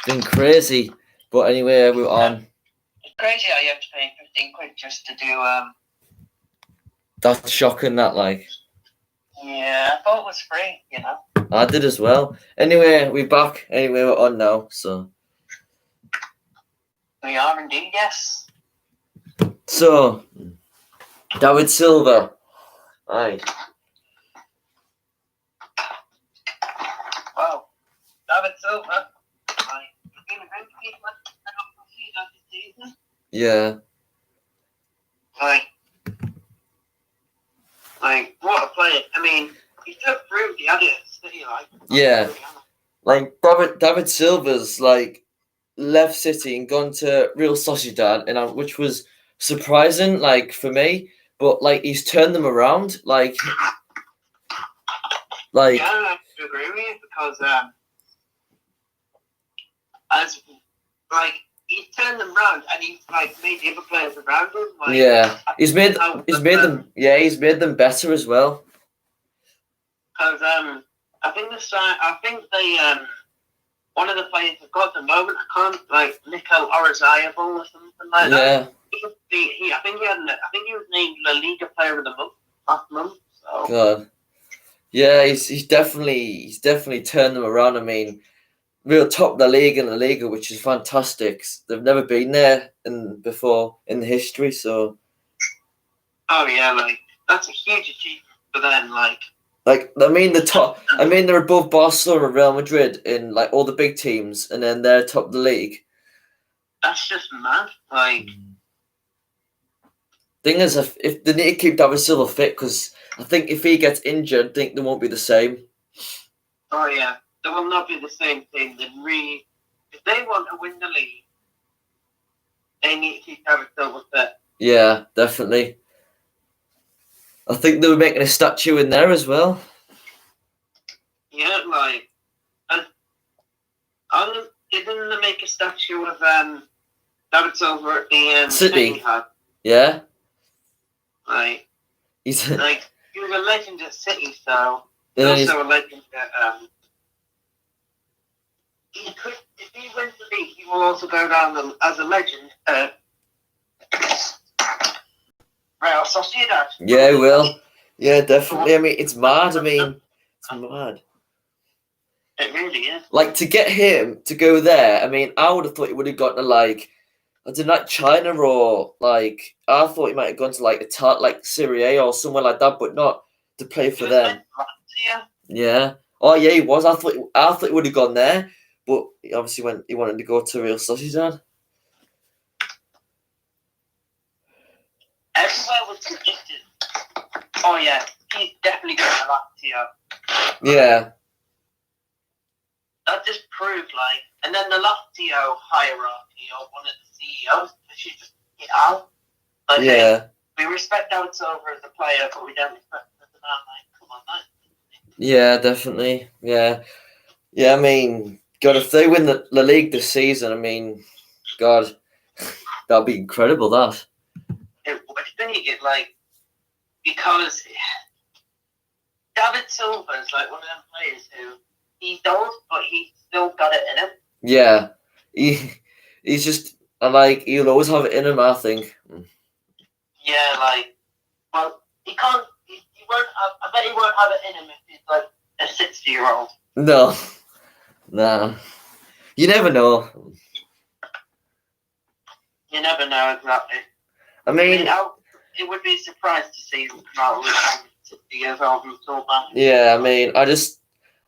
been crazy. But anyway, we're on. It's crazy how you have to pay 15 quid just to do. That's shocking. That like. Yeah, I thought it was free. I did as well. Anyway, we're back. Anyway, we're on now. So. We are indeed, yes. So, David Silva. Aye. Wow. David Silva. Aye. He's been a very good man this season. Yeah. Aye. Like, what a player. I mean, he took through the other city, like. Yeah. Like, David Silva's, like, left City and gone to Real Sociedad, and which was surprising, like, for me. But, like, he's turned them around, like... Yeah, I have to agree with you, because, he's turned them around, and he's, like, made the other players around him, like... Yeah, he's made them better as well. Because, I think they, one of the players have got at the moment, I can't, like, Nico Orizayable or something like that. I think he was named La Liga Player of the Month last month. So. God. Yeah, he's definitely turned them around. I mean, real top of the league in La Liga, which is fantastic. They've never been there before in the history, so. Oh yeah, like that's a huge achievement for them. Like I mean they're above Barcelona and Real Madrid in like all the big teams, and then they're top of the league. That's just mad. Like. Thing is, if they need to keep David Silva fit, because I think if he gets injured, I think they won't be the same. Oh yeah, they will not be the same thing. If they want to win the league, they need to keep David Silva fit. Yeah, definitely. I think they were making a statue in there as well. Yeah, like, didn't they make a statue of David Silva at the City? Yeah. Like, he's he was a legend at City, so he's also a legend at if he wins the league, he will also go down as a legend at Real Sociedad. Yeah, he will. Yeah, definitely. I mean, it's mad. It's mad. It really is. Like, to get him to go there, I mean, I would have thought he would have gone to, like, I don't know, like China, or, like, I thought he might have gone to, like, Serie A or somewhere like that, but not to play for them. Yeah. Oh, yeah, he was. I thought he would have gone there, but he obviously he wanted to go to Real Sociedad. Everywhere was predicted. Oh, yeah, he's definitely going to Lazio. Yeah. That just proved, like, and then the Lazio hierarchy, or one of the CEOs, should just get out. Like, yeah. We respect David Silva as a player, but we don't respect him as a man. Like, come on, man. Yeah, definitely. Yeah. Yeah, I mean, God, if they win the La Ligue this season, I mean, God, that'd be incredible, that. It would be, like, because David Silva is, like, one of them players who he's old, but he's still got it in him. Yeah. He's just, he'll always have it in him, I think. Yeah, like, well, he can't, he won't have, I bet he won't have it in him if he's, like, a 60-year-old. No. Nah. You never know. You never know, exactly. I mean, it would be a surprise to see him come out with 60 years old and still back. Yeah, I mean, I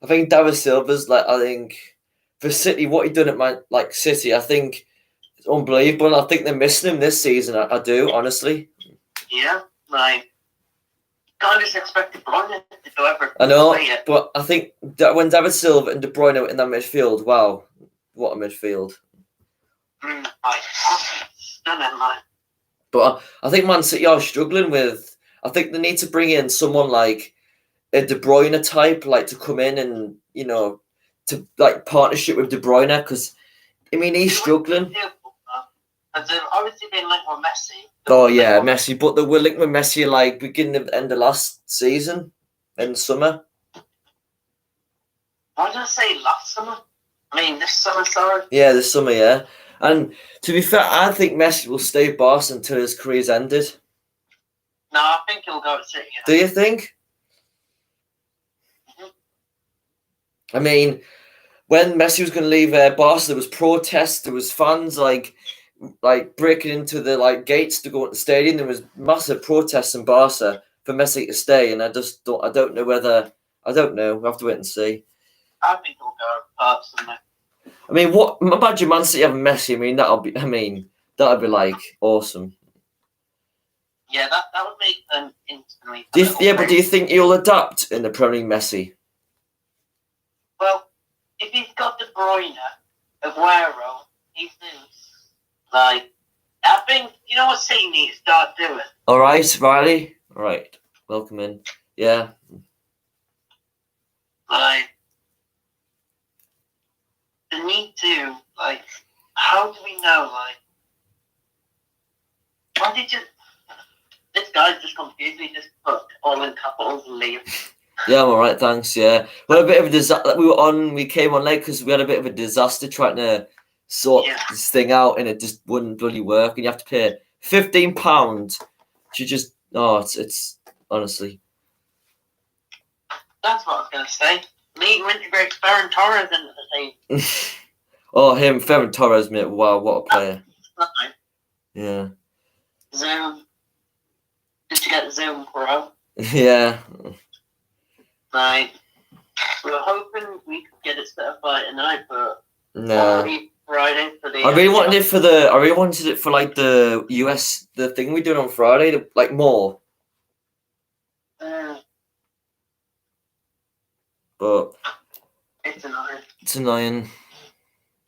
think David Silva's, I think, for City, what he done at, City, I think it's unbelievable. I think they're missing him this season. I do, honestly. Yeah, like, can't just expect De Bruyne to do everything. I know, but I think that when David Silva and De Bruyne are in that midfield, wow, what a midfield. Stunning, like. But I think Man City are struggling with. I think they need to bring in someone like a De Bruyne type, to come in and to partnership with De Bruyne, because I mean he's struggling. Has there obviously been linked with Messi? Oh yeah, Messi, but they were linked with Messi beginning of the end of last season in the summer. Why did I say last summer? I mean, this summer, sorry. Yeah, this summer, yeah. And to be fair, I think Messi will stay Barca until his career's ended. No, I think he'll go at City. Do you think? I mean, when Messi was going to leave Barca, there was protests, there was fans like breaking into the gates to go into the stadium. There was massive protests in Barca for Messi to stay, and I don't know whether we'll have to wait and see. I think he'll go personally. I mean, imagine Man City having Messi. That'd be like awesome. Yeah, that would make them instantly. But do you think he'll adapt in the Premier League, Messi? Well, if he's got De Bruyne, Aguero, he's like, I think, you know what City needs to start doing? All right, Riley. All right, welcome in. Yeah. Like, they need to, how do we know, why did you, this guy's just confused me, just put all in capitals and leave. Yeah, I'm all right, thanks. Yeah, we had a bit of a disaster. We came on late because we had a bit of a disaster trying to sort this thing out, and it just wouldn't bloody work. And you have to pay £15 to just. Oh, it's honestly. That's what I was gonna say. Need to integrate Ferran Torres into the team. Oh, him, Ferran Torres, mate. Wow, what a player. Yeah. Zoom. Did you get Zoom Pro? Yeah. Right. We were hoping we could get it set up by tonight, but no. Friday for the. I really wanted it for like the US the thing we did on Friday, like more. But it's annoying. It's annoying.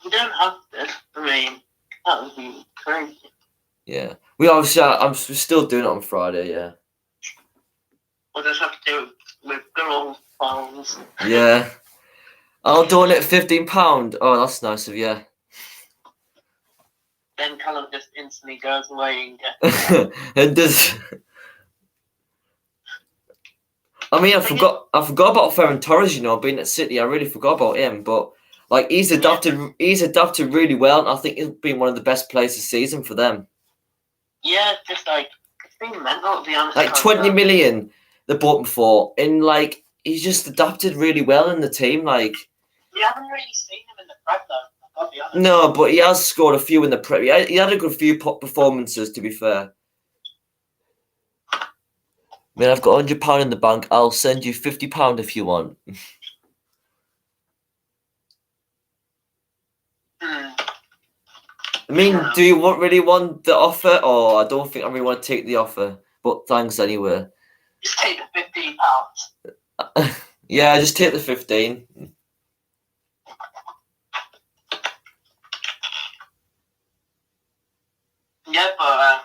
You don't have to. I mean, that would be crazy. Yeah, I'm still doing it on Friday. Yeah. We'll just have to do it with good old phones. Yeah. I'll donate £15. Oh, that's nice of you. Then Callum just instantly goes away and gets. And does. I mean, I forgot about Ferran Torres. Being at City, I really forgot about him. But he's adapted really well, and I think he's been one of the best players this season for them. Yeah, just it's been mental, to be honest. 20 million they bought him for, and he's just adapted really well in the team. You haven't really seen him in the Prep though. I've got to be honest. No, but he has scored a few in the Prep. He had a good few performances, to be fair. I mean, I've got £100 in the bank. I'll send you £50 if you want. I mean, do you really want the offer? Or I don't think I really want to take the offer. But thanks anyway. Just take the £15. Yeah, just take the 15. Yeah, but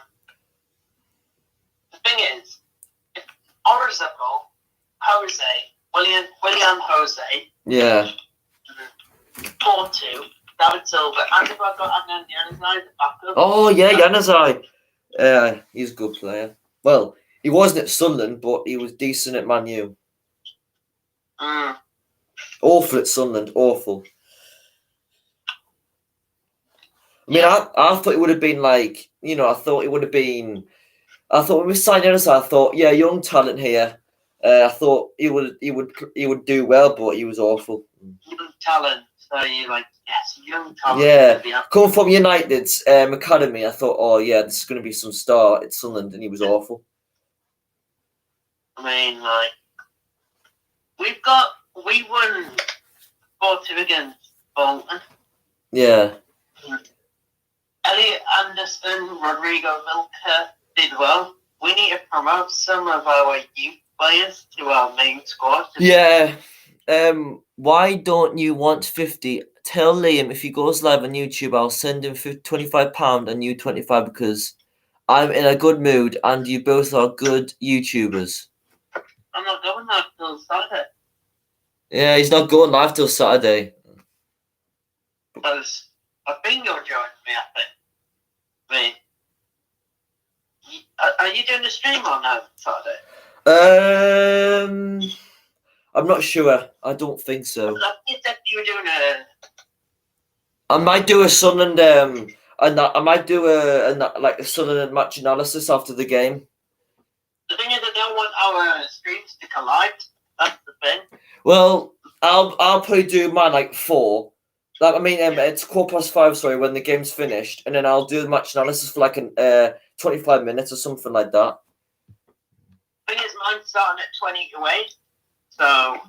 the thing is, if William Jose. Yeah. 4-2. David Silva. And if I've got Adnan Januzaj, the backup. Oh, yeah, Januzaj. He's a good player. Well, he wasn't at Sunderland, but he was decent at Man U. Awful at Sunderland. Awful. I mean, I thought it would have been I thought when we signed Januzaj, I thought, yeah, young talent here. I thought he would do well, but he was awful. Young talent. So you yes, young talent. Yeah, coming from United's academy, I thought, oh yeah, this is going to be some star at Sunderland, and he was awful. I mean, we won 4-2 against Bolton. Yeah. Elliot Anderson, Rodrigo Vilca did well. We need to promote some of our youth players to our main squad. Yeah. Why don't you want 50? Tell Liam if he goes live on YouTube, I'll send him £25 and you 25 because I'm in a good mood and you both are good YouTubers. I'm not going live till Saturday. Yeah, he's not going live till Saturday. Because I think you're joining me, I think. Are you doing a stream or no Saturday? I'm not sure. I don't think so. You said you were doing I might do a Sunderland I might do a Sunderland match analysis after the game. The thing is, I don't want our screens to collide. That's the thing. Well, I'll probably do mine like 4. Like, I mean, it's 5:15. Sorry, when the game's finished, and then I'll do the match analysis for like 25 minutes or something like that. The thing is, mine's starting at 20 to 8, so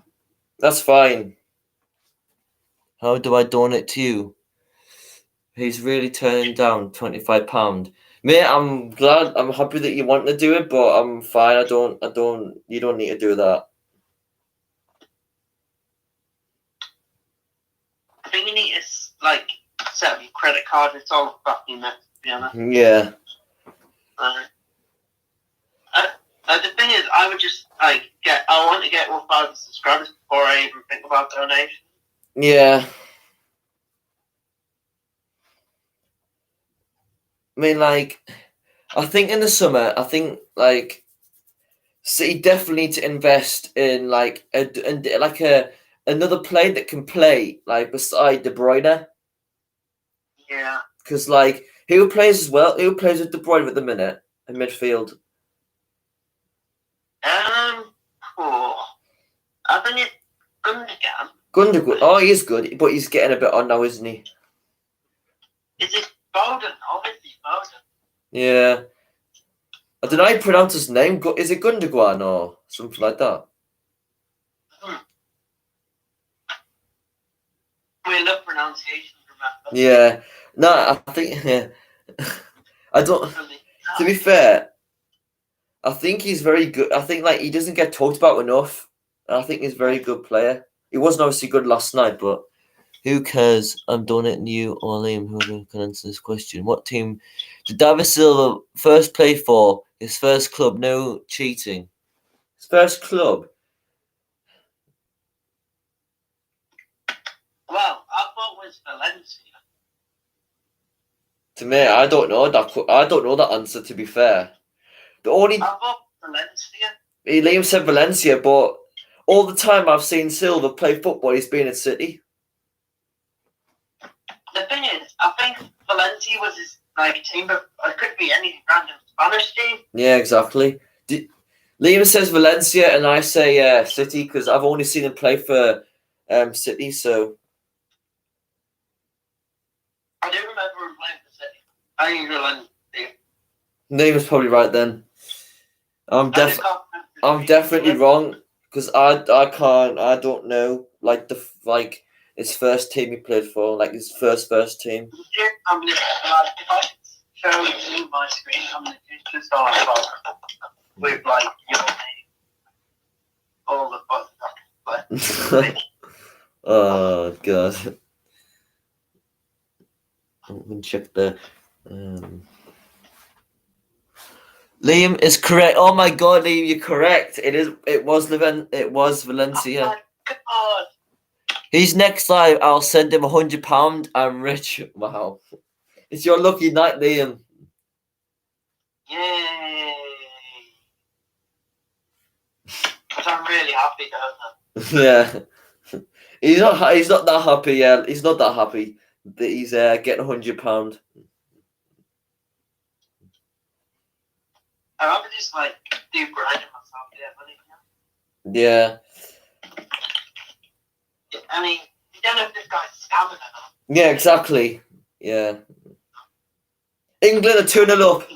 that's fine. How do I donate to you? He's really turning down £25. Mate, I'm happy that you want to do it, but I'm fine. You don't need to do that. I think you need to like set up your credit card. It's all fucking nuts, to be honest. Yeah. The thing is, I would just I want to get 1,000 subscribers before I even think about donation. Yeah. I mean, like, I think in the summer, City definitely need to invest in another player that can play like beside De Bruyne. Yeah. Because like who plays as well? Who plays with De Bruyne at the minute in midfield? I think it's Gundogan. Gundogan. Oh, he is good, but he's getting a bit on now, isn't he? Is it Bowden? Obviously Bowden. Yeah. I don't know how you pronounce his name. Is it Gundogan or something like that? We love pronunciation, remember? Yeah. No, I think. Yeah. I don't. To be fair, I think he's very good. I think like he doesn't get talked about enough. And I think he's a very good player. He wasn't obviously good last night, but who cares? I'm donating you or Liam. Whoever can answer this question. What team did David Silva first play for? His first club. No cheating. His first club. Well, I thought it was Valencia. To me, I don't know that. I don't know that answer. To be fair, the only I thought Valencia. Liam said Valencia, but all the time I've seen Silva play football, he's been at City. The thing is, I think Valencia was his team, but it could be any random Spanish team. Yeah, exactly. Liam says Valencia, and I say City because I've only seen him play for City. So I do remember him playing for City. I think Valencia. Liam's probably right then. I'm definitely wrong because I don't know his first team he played for, like his first team. Yeah, I'm if I show you my screen, I'm just on with your name, all the buttons. Oh god! I'm gonna check the. Liam is correct. Oh my god, Liam, you're correct. It was Valencia. Oh my god. He's next live. I'll send him £100. I'm rich. Wow. It's your lucky night, Liam. Yay. But I'm really happy though. Yeah. He's not that happy, yeah. He's not that happy that he's getting £100. I rather just do grinding myself to get money. Yeah. I mean, you don't know if this guy's scamming or not. Yeah, exactly. Yeah. England are 2-0 up.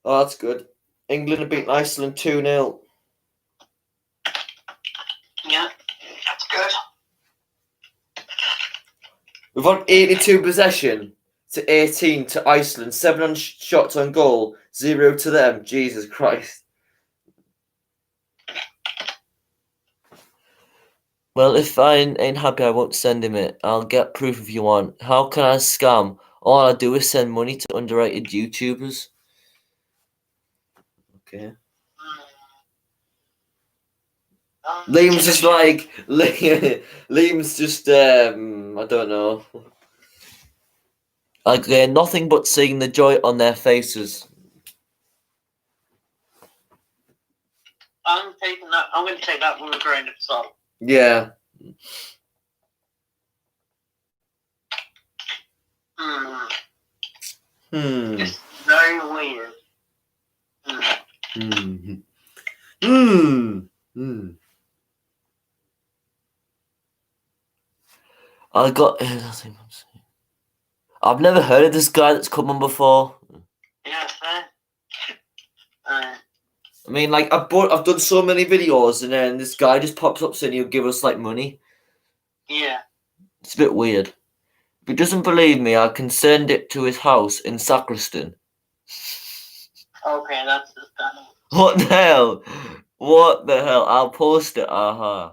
Oh, that's good. England have beaten Iceland 2-0. Yeah, that's good. We've won 82 possession to 18 to Iceland. 7 shots on goal, 0 to them. Jesus Christ. Well, if I ain't happy, I won't send him it. I'll get proof if you want. How can I scam? All I do is send money to underrated YouTubers. Okay. Liam's just Liam's just I don't know. Nothing but seeing the joy on their faces. I'm taking that. I'm going to take that with a grain of salt. Yeah. It's very weird. I've never heard of this guy that's come on before. Yeah, fair. I mean, like, I've done so many videos, and then this guy just pops up saying he'll give us, like, money. Yeah. It's a bit weird. If he doesn't believe me, I can send it to his house in Sacriston. Okay, that's just kind of... What the hell? What the hell? I'll post it, I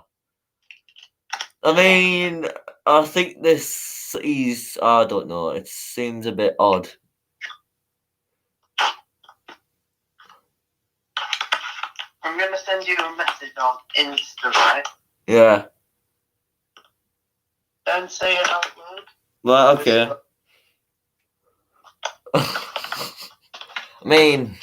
mean, I think I don't know, it seems a bit odd. I'm going to send you a message on Insta, right? Yeah. Don't say it out loud. Well, okay. I mean...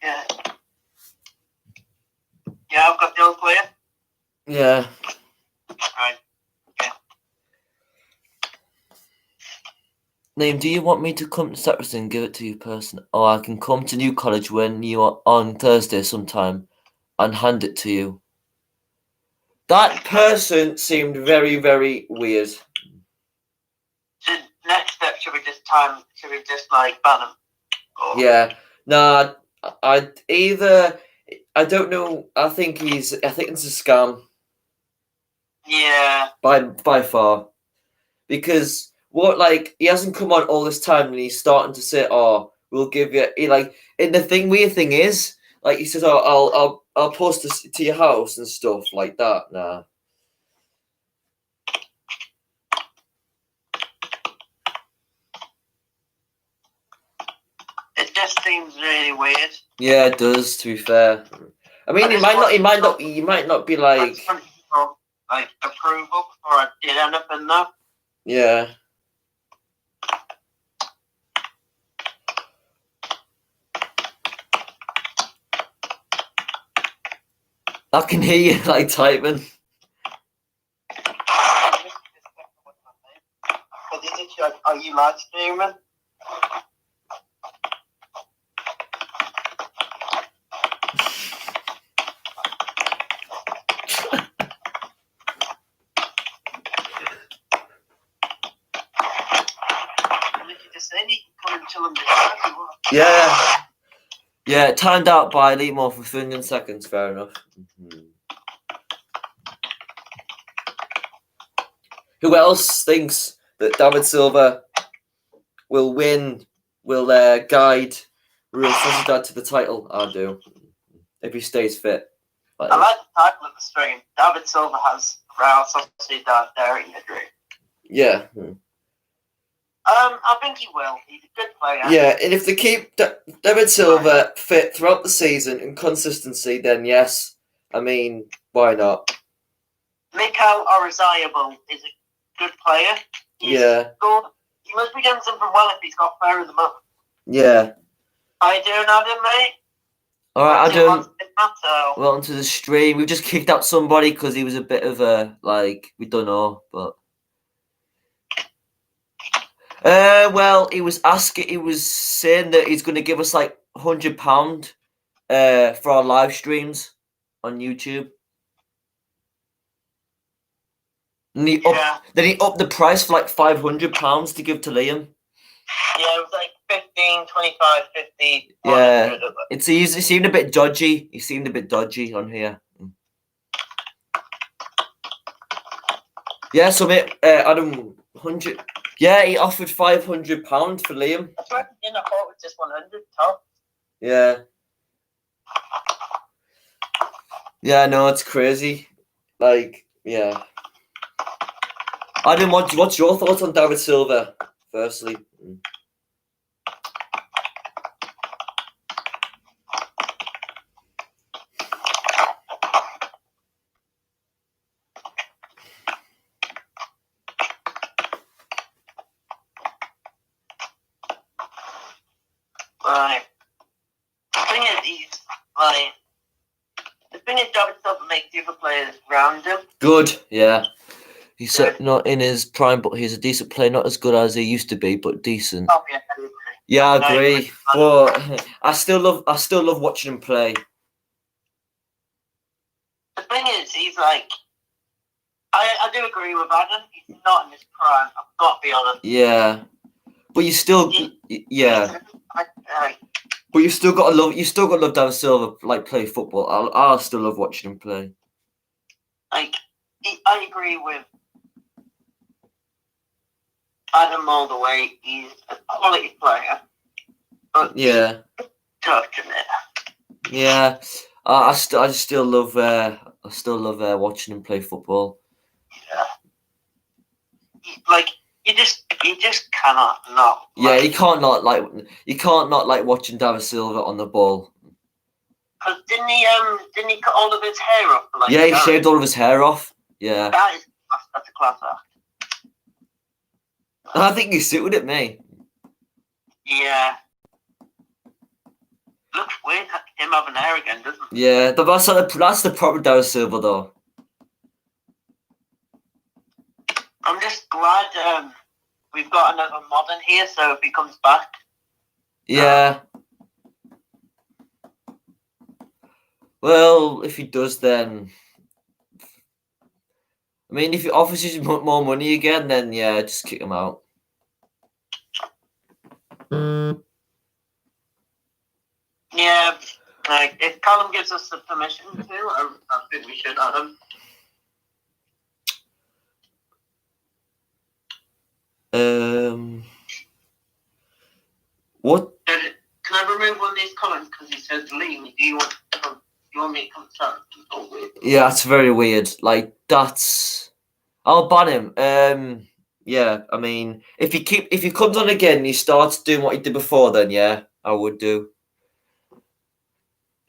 Yeah. Yeah, I've got the old player. Yeah. Right. Okay. Liam, do you want me to come to Sacriston and give it to you personally? Or I can come to New College when you are on Thursday sometime and hand it to you. That person seemed very, very weird. Next step, should we just like ban them? Or... Yeah. Nah, I don't know. I think it's a scam. Yeah. By far. Because he hasn't come on all this time and he's starting to say, oh, we'll give you, and the weird thing is, like, he says, oh, I'll post this to your house and stuff like that. Nah. It just seems really weird. Yeah, it does, to be fair. I mean, you might not be like... like, approval before I did anything, though. Yeah. I can hear you, like, typing. Are you live streaming? Yeah. Yeah, timed out by a more for 15 seconds, fair enough. Who else thinks that David Silva will guide Real Sociedad to the title? I do. If he stays fit. I like the title of the stream. David Silva has Real Sociedad daring a dream. Yeah. I think he will. He's a good player. Yeah, and if they keep David Silva fit throughout the season and consistency, then yes. I mean, why not? Mikel Orizabal is a good player. He's good. He must be doing something well if he's got player of the month. Yeah. I do know him, mate. Alright, I do. Welcome to the stream. We've just kicked out somebody because he was a bit of a, we don't know, but... well, he was saying that he's going to give us like £100 for our live streams on YouTube. And then he upped the price for like £500 to give to Liam. Yeah, it was like 15, 25, 50. Yeah, it seemed a bit dodgy. He seemed a bit dodgy on here. Yeah, so mate, Adam, 100. Yeah, he offered £500 for Liam. That's right. I thought it was just 100 top. Yeah. Yeah, no, it's crazy. Like, yeah. I didn't want. What's your thoughts on David Silva? Firstly. Right. The thing is, David Silva makes the other players around him. Good, yeah. He's not in his prime, but he's a decent player. Not as good as he used to be, but decent. Oh, yeah, I agree. Yeah, I agree. But I still love watching him play. The thing is, he's like, I do agree with Adam. He's not in his prime. I've got to be honest. Yeah, but you still, yeah. But you still got to love David Silva like play football. I'll still love watching him play. Like, I agree with Adam all the way. He's a quality player. But yeah, touching it. Yeah, I still love watching him play football. Yeah. Like you just cannot not. Yeah, you can't not like watching David Silva on the ball. Cause didn't he cut all of his hair off? Like, yeah, he shaved all of his hair off. Yeah. That's a class act. I think he suited it, mate. Yeah. Looks weird him having hair again, doesn't it? Yeah, but that's the proper David Silva though. I'm just glad we've got another modern here, so if he comes back. Yeah. Well, if he does, then I mean, if he offers you more money again, then yeah, just kick him out. Yeah, like if Callum gives us the permission to, I think we should add him. What? Can I remove one of these comments because he says leave me? Do you want me to come to? Yeah, that's very weird. Like that's. I'll ban him. Yeah, I mean, if he comes on again and he starts doing what he did before, then yeah, I would do.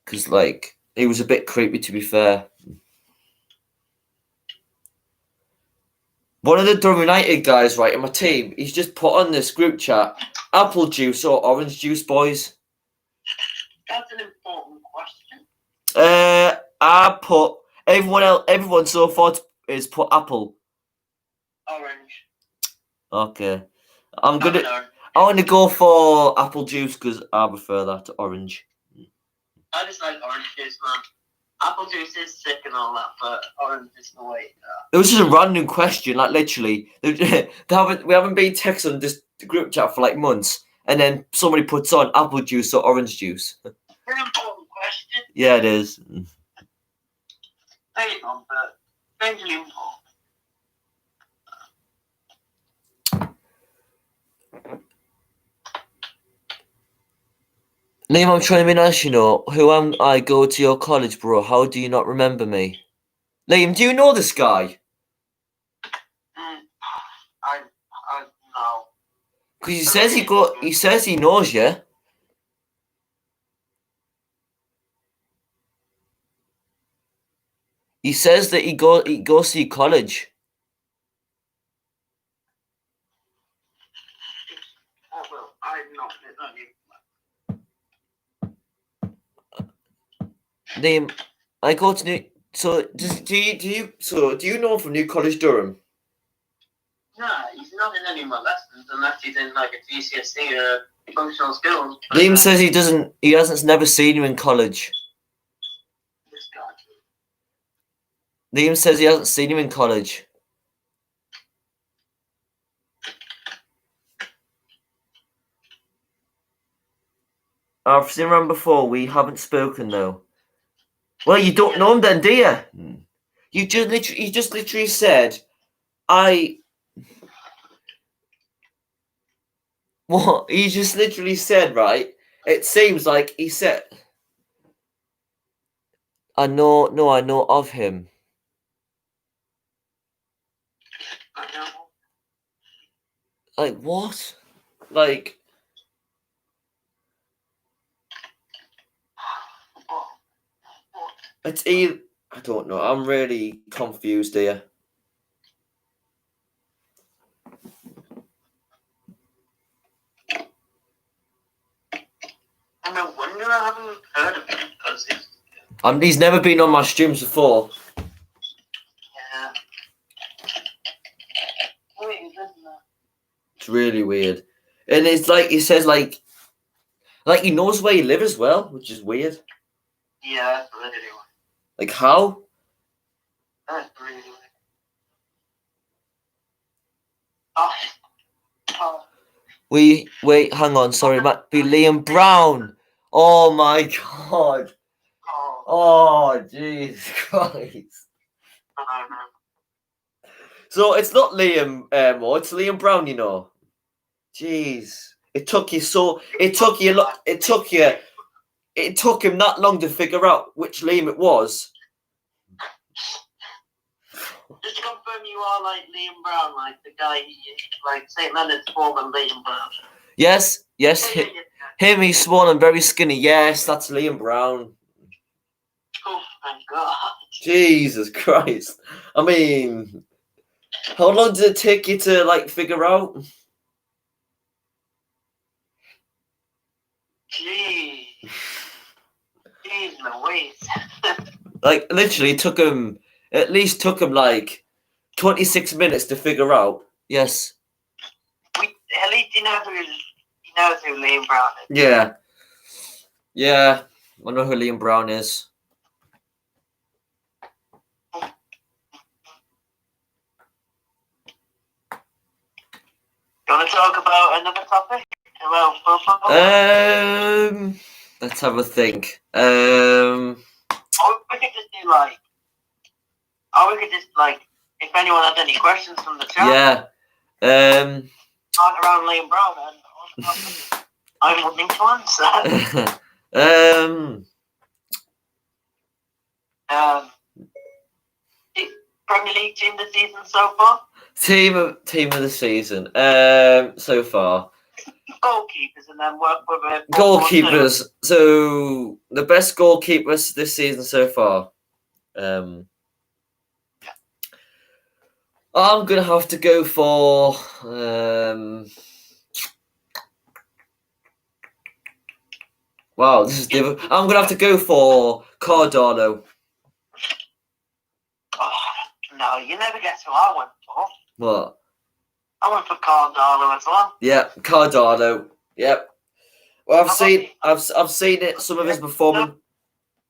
Because like he was a bit creepy, to be fair. One of the Durham United guys, right, in my team, he's just put on this group chat, apple juice or orange juice, boys. That's an important question. I put everyone so far is put apple. Orange. Okay, I want to go for apple juice because I prefer that to orange. I just like orange juice, man. Apple juice is sick and all that, but orange is the way. It was just a random question, like literally. We haven't been texting on this group chat for like months, and then somebody puts on apple juice or orange juice. Very important question. Yeah, it is. Very important, but strangely important. Liam, I'm trying to be nice, you know. Who am I? Go to your college, bro. How do you not remember me? Liam, do you know this guy? I know. Because he says he knows you. He says that he goes to your college. Oh, well, I'm not. Liam, I go to New. So do you know from New College Durham? Nah, he's not in any of my lessons unless he's in like a GCSE or functional skills. Liam says he doesn't. He hasn't never seen you in college. This guy. Liam says he hasn't seen you in college. I've seen him before. We haven't spoken though. Well, you don't know him then, do you? You just literally said, What? He just literally said, right? It seems like he said, I know of him. I know. Like what? Like it's either I don't know. I'm really confused here. I no wonder I haven't heard of him because he's never been on my streams before. yeah. Weird, isn't it? It's really weird. And it's like he says like he knows where you live as well, which is weird. Yeah, that's really weird. Like how? That's really weird. Oh. Oh. Wait, hang on, sorry, it might be Liam Brown. Oh my god. Oh. Oh Jesus Christ. I don't know. So it's not Liam it's Liam Brown, you know. Jeez. It took him that long to figure out which Liam it was. Just to confirm, you are like Liam Brown, like the guy, like St. Leonard's former Liam Brown. Yes, Yeah. him, he's small and very skinny. Yes, that's Liam Brown. Oh my god. Jesus Christ. I mean, how long did it take you to like figure out? Jeez Louise. Like literally took him like 26 minutes to figure out. Yes. At least he knows who Liam Brown is. Yeah. Yeah. I know who Liam Brown is. You want to talk about another topic? About football? Let's have a think. Or we could just do like, if anyone has any questions from the chat. Yeah. Talk around Liam Brown and I'm willing to answer. Premier League team this season so far? Team of the season. So far. Goalkeepers and then work with a goalkeepers. So the best goalkeepers this season so far. I'm gonna have to go for wow, this is difficult. I'm gonna have to go for Cardano. Oh, no, you never guess who I went for. What? I went for Cardano as well. Yeah, Cardano. Yep. Well, I've seen it. Some of his performance.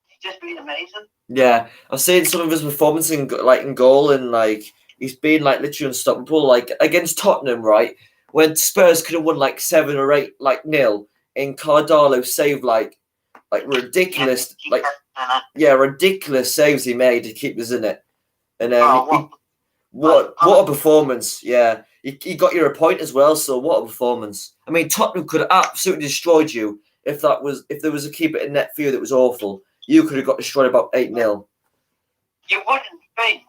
He's just been amazing. Yeah, I've seen some of his performance in goal, and like he's been like literally unstoppable. Like against Tottenham, right, when Spurs could have won like 7 or 8 like nil, and Cardano saved like ridiculous ridiculous saves he made to keep us in it. And what a performance! Yeah, he got you a point as well. So what a performance! I mean, Tottenham could have absolutely destroyed you if there was a keeper in net for you that was awful. You could have got destroyed about 8-0. You wouldn't think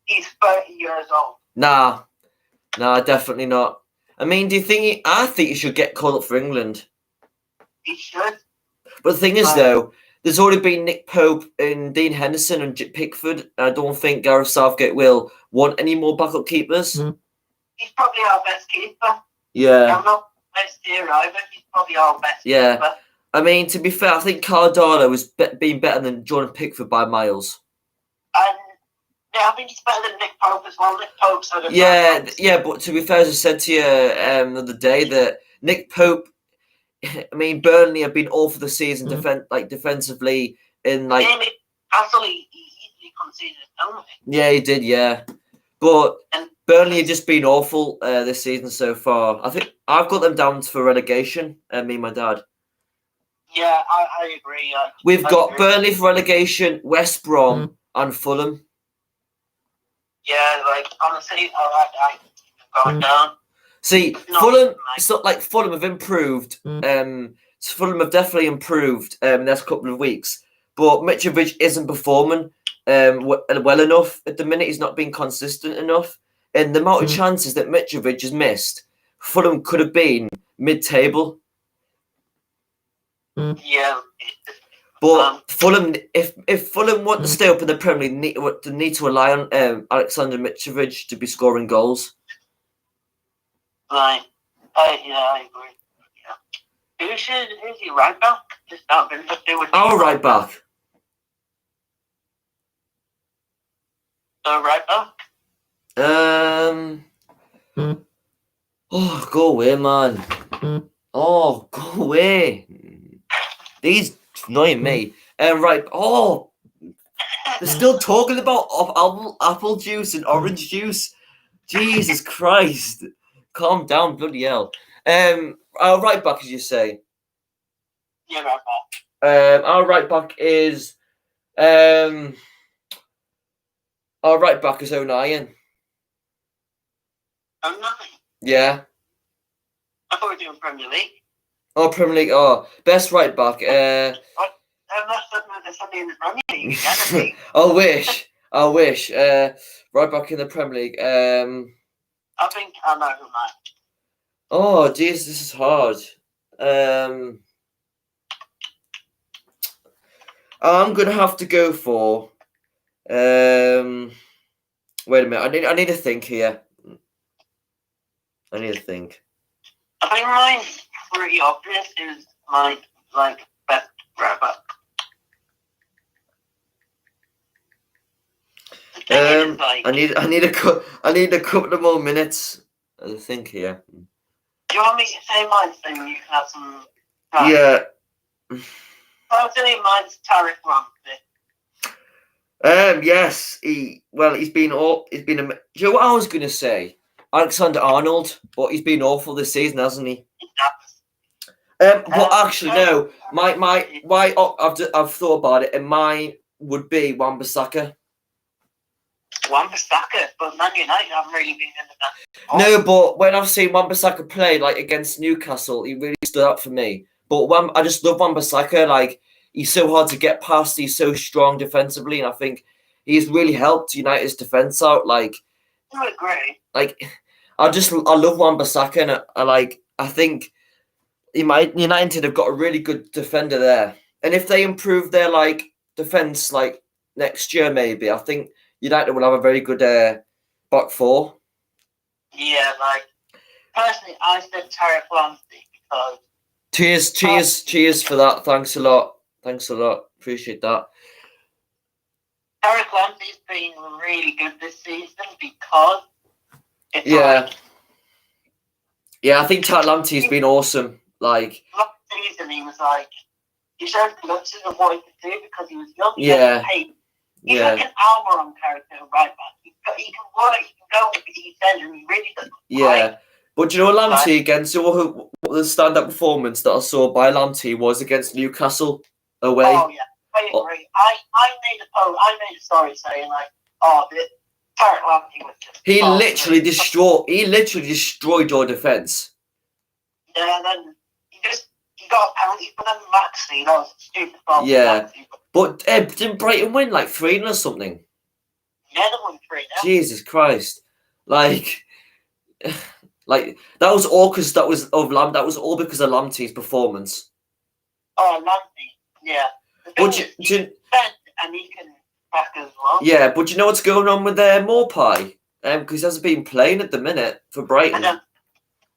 he's 30 years old. Nah, definitely not. I mean, do you think I think he should get called up for England. He should. But the thing is, though, there's already been Nick Pope and Dean Henderson and Pickford. I don't think Gareth Southgate will want any more backup keepers. He's probably our best keeper. Yeah. I'm not best here either. He's probably our best keeper. I mean, to be fair, I think Cardano has been better than Jordan Pickford by miles. And yeah, I think he's better than Nick Pope as well. Nick Pope's had a yeah, but to be fair, as I said to you the other day, that Nick Pope, I mean, Burnley have been awful this season, defensively in like. Actually, he easily conceded a penalty. Yeah, he did. Yeah, but Burnley have just been awful this season so far. I think I've got them down for relegation. Me and my dad. Yeah, I agree. We've got Burnley for relegation, West Brom, and Fulham. Yeah, like honestly, I going down. See, Fulham. It's not like Fulham have improved. Fulham have definitely improved the last couple of weeks. but Mitrovic isn't performing well enough at the minute. He's not being consistent enough. And the amount of chances that Mitrovic has missed, Fulham could have been mid-table. Yeah. But Fulham, if Fulham want to stay up in the Premier League, they need to rely on Alexander Mitrovic to be scoring goals. Right. I agree. Yeah. Who's your right back? Just out of interest, Our right back. Right back. Oh, go away, man. Oh, go away. These annoying me. Right. Oh, they're still talking about apple juice and orange juice. Jesus Christ. Calm down, bloody hell. Our right back, as you say. Yeah, right back. Our right back is O'Nien. O'Nien? Yeah. I thought we were doing Premier League. Oh, Premier League. Oh, best right back. I'm not something in the Premier League. I wish. Right back in the Premier League. I think I know who that. Oh, jeez, this is hard. I'm gonna have to go for. Wait a minute. I need to think here. I need to think. I think mine's pretty obvious. Is my best right back. I need a couple of more minutes. I think here. Do you want me to say mine so you can have some time? Yeah. I was saying mine's Tariq Lamptey. Yes. He's been. Do you know what I was gonna say? Alexander Arnold, but he's been awful this season, hasn't he? But actually, no. I've thought about it, and mine would be Wan-Bissaka. Wan-Bissaka, but Man United haven't really been into that. No, but when I've seen Wan-Bissaka play against Newcastle, he really stood out for me. But I just love Wan-Bissaka. He's so hard to get past. He's so strong defensively, and I think he's really helped United's defense out. I agree. I love Wan-Bissaka, and I think United have got a really good defender there. And if they improve their defense next year, maybe I think United will have a very good back four. Yeah, personally, I said Tariq Lamptey because. Cheers for that. Thanks a lot. Appreciate that. Tariq Lamptey's been really good this season because. Yeah, I think Tariq Lamptey's been awesome. Last season, he was he showed glimpses of what he could do because he was young. Yeah. He's like an Almiron character right back. He can work, he can go with each end, and he really does. Yeah. But do you know Lamptey against what the stand-up performance that I saw by Lamptey was against Newcastle away? Oh yeah, I agree. I made a story saying Tariq Lamptey was just. He literally destroyed your defense. Yeah, and then he got a penalty for them Maxi. That was stupid. Yeah, but didn't Brighton win 3-0 or something? Yeah, they won 3-0. Jesus Christ! That was all because that was all because of Lamptey's performance. Oh, Lamptey, yeah. And he can back as well. Yeah, but you know what's going on with Morpie? Because he hasn't been playing at the minute for Brighton.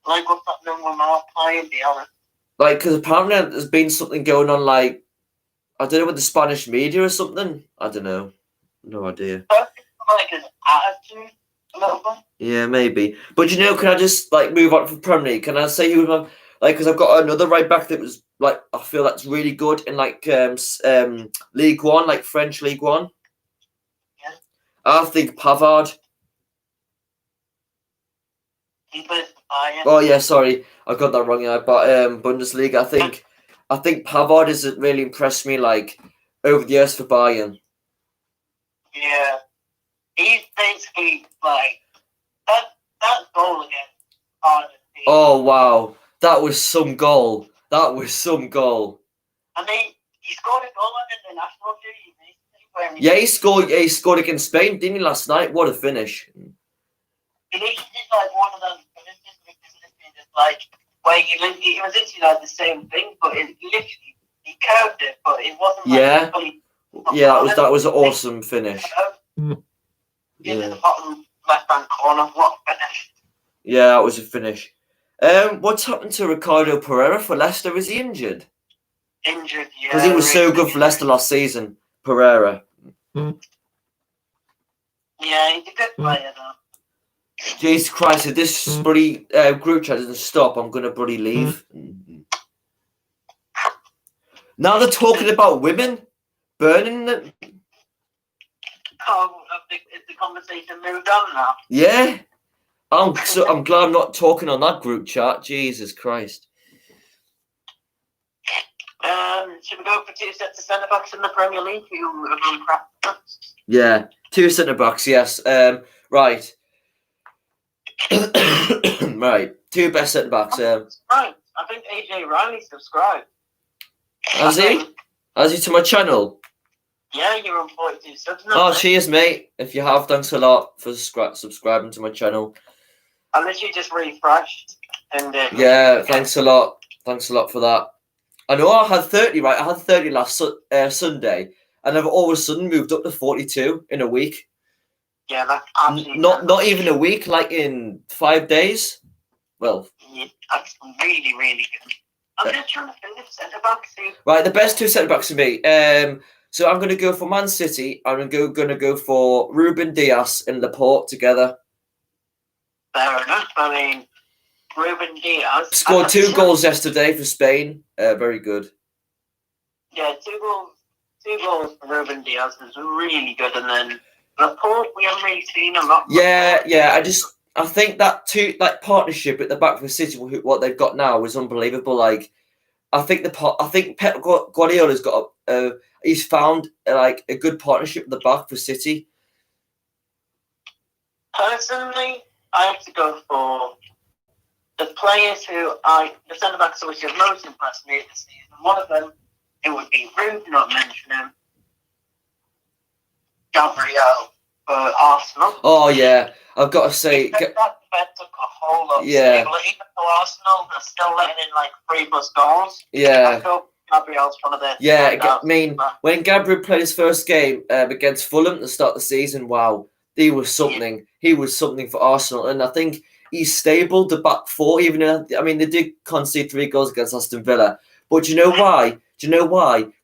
What's happening with Morpie, to be honest? Because apparently there's been something going on, I don't know, with the Spanish media or something. I don't know. No idea. His attitude a little bit. Yeah, maybe. But can I just move on from Premier League? Can I say who my because I've got another right back that was I feel that's really good in League One, French League One. Yeah. I think Pavard. He plays for Bayern. Oh yeah, sorry, I got that wrong. Yeah, but Bundesliga. I think Pavard has really impressed me over the years for Bayern. Yeah, he's basically that goal against Argentina. Oh wow, that was some goal. I mean, He scored a goal in the national team. Yeah, he scored against Spain, didn't he, last night? What a finish! He did like one of those finishes, which is literally just like where it was literally like the same thing, but it literally he curved it, but it wasn't like fully. Yeah, that was an awesome finish. Into the bottom left hand corner. What a finish! Yeah, that was a finish. What's happened to Ricardo Pereira for Leicester? Is he injured? Injured, yeah. Because he was so good for Leicester last season, Pereira. Yeah, he's a good player though. Jesus Christ, if this bloody group chat doesn't stop, I'm going to bloody leave. Now they're talking about women burning them. Oh, is the conversation moved on now? Yeah. I'm glad I'm not talking on that group chat. Jesus Christ. Should we go for 2 sets of centre backs in the Premier League? Yeah, 2 centre backs. Yes. Right. Right. 2 best centre backs. Right. I think AJ Riley subscribed. Has he? Has he to my channel? Yeah, you're on 42 subs now. Oh, cheers, mate. If you have, thanks a lot for subscribing to my channel. I literally just refreshed. And yeah, thanks a lot. Thanks a lot for that. I know I had 30, right? I had 30 last Sunday, and I've all of a sudden moved up to 42 in a week. Yeah, that's absolutely not even a week, like in 5 days. Well, yeah, that's really, really good. I'm just trying to find the centre backs. Right, the best 2 centre backs for me. So I'm going to go for Man City. I'm going to go for Ruben Dias and Laporte together. Fair enough. I mean, Ruben Dias scored 2 goals yesterday for Spain. Very good. Yeah, 2 goals. 2 goals for Ruben Dias is really good, and then Laporte we haven't really seen a lot. Yeah. I think that partnership at the back for City, what they've got now, is unbelievable. Like, I think Pep Guardiola's got he's found like a good partnership at the back for City. Personally, I have to go for the players the centre backs which have most impressed me this season. One of them, it would be rude not mention him, Gabriel for Arsenal. Oh yeah, I've got to say that defence took a whole lot. Yeah, even though Arsenal are still letting in like 3+ goals. Yeah, I feel Gabriel's one of their. Yeah, I mean, when Gabriel played his first game against Fulham at the start of the season, wow, he was something. He was something for Arsenal, and I think he's stable. The back four, even though, I mean, they did concede 3 goals against Aston Villa, but do you know why?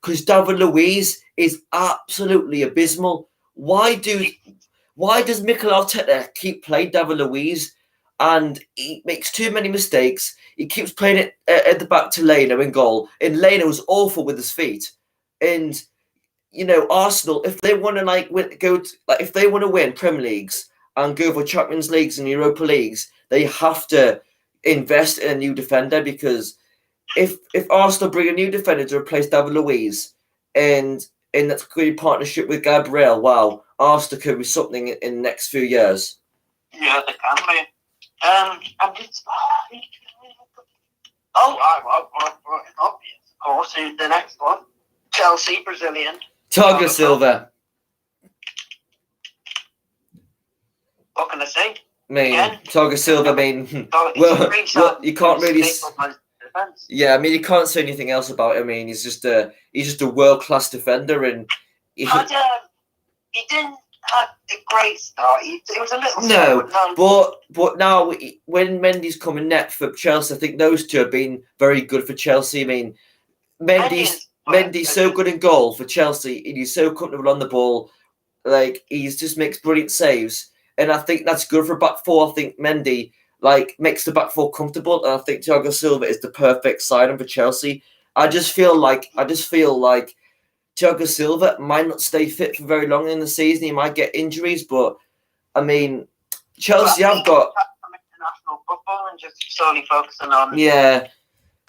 Because David Luiz is absolutely abysmal. Why does Mikel Arteta keep playing David Luiz? And he makes too many mistakes. He keeps playing it at the back to Leno in goal. And Leno was awful with his feet. And Arsenal, if they want to if they want to win Premier Leagues and go for Champions Leagues and Europa Leagues, they have to invest in a new defender, because if Arsenal bring a new defender to replace David Luiz and in that great partnership with Gabriel, wow, Arsenal could be something in the next few years. Yeah, they can be. I'm just. Obvious. Of course, the next one, Chelsea, Brazilian. Thiago Silva. What can I say? Thiago Silva. You can't really. Yeah, I mean, you can't say anything else about him. I mean, he's just a world-class defender, and he didn't have a great start. It was a little but now when Mendy's coming net for Chelsea, I think those two have been very good for Chelsea. I mean, Mendy's so good in goal for Chelsea, and he's so comfortable on the ball. Like, he just makes brilliant saves, and I think that's good for back four. I think Mendy makes the back four comfortable, and I think Thiago Silva is the perfect signing for Chelsea. I just feel like Thiago Silva might not stay fit for very long in the season. He might get injuries, but I mean, Chelsea have got international football and just solely focusing on. Yeah,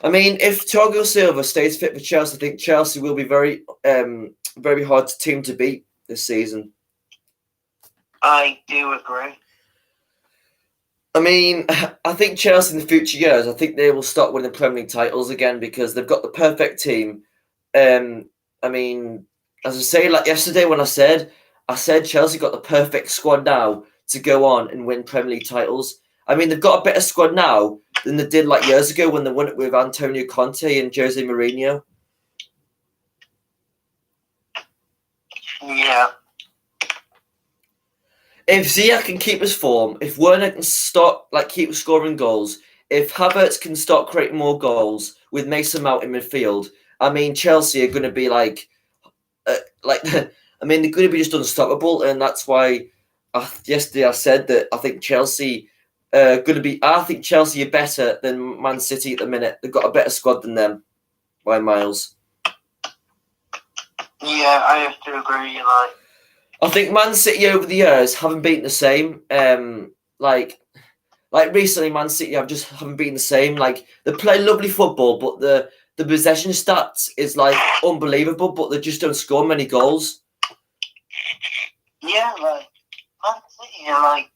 I mean, if Thiago Silva stays fit for Chelsea, I think Chelsea will be very, very hard team to beat this season. I do agree. I mean, I think Chelsea in the future years, I think they will start winning Premier League titles again, because they've got the perfect team. I mean, as I say, like yesterday when I said Chelsea got the perfect squad now to go on and win Premier League titles. I mean, they've got a better squad now than they did like years ago when they won it with Antonio Conte and Jose Mourinho. Yeah. If Ziyech can keep his form, if Werner can keep scoring goals, if Havertz can start creating more goals with Mason Mount in midfield, I mean, Chelsea are going to be I mean, they're going to be just unstoppable, and that's why yesterday I said that I think Chelsea I think Chelsea are better than Man City at the minute. They've got a better squad than them by miles. Yeah, I have to agree. I think Man City over the years haven't been the same. Like recently, Man City haven't been the same. Like they play lovely football, but the possession stats is like unbelievable, but they just don't score many goals. Yeah, like Man City are like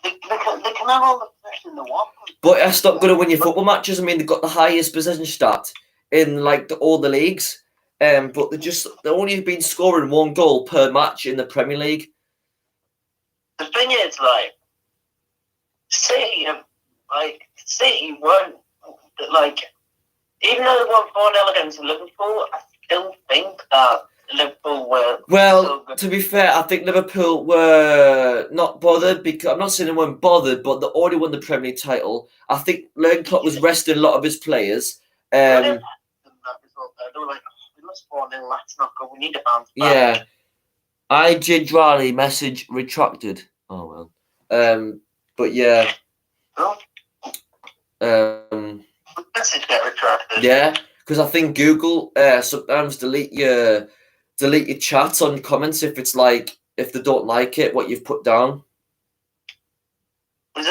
they can have all the possession they want. But that's not going to win your football matches. I mean, they've got the highest possession stat in all the leagues. But they've only been scoring 1 goal per match in the Premier League. The thing is, like, City won't, like, even though they won 4-0 against Liverpool, I still think that Liverpool were. Well, to be fair, I think Liverpool were not bothered because I'm not saying they weren't bothered, but they already won the Premier League title. I think Jurgen Klopp was resting a lot of his players. They were like, we lost 4-0, let's not go. We need to bounce back. Yeah, I did Riley message retracted. Oh well, but yeah. Oh. Message get retracted. Yeah, because I think Google sometimes delete your chat on comments if they don't like it what you've put down. Has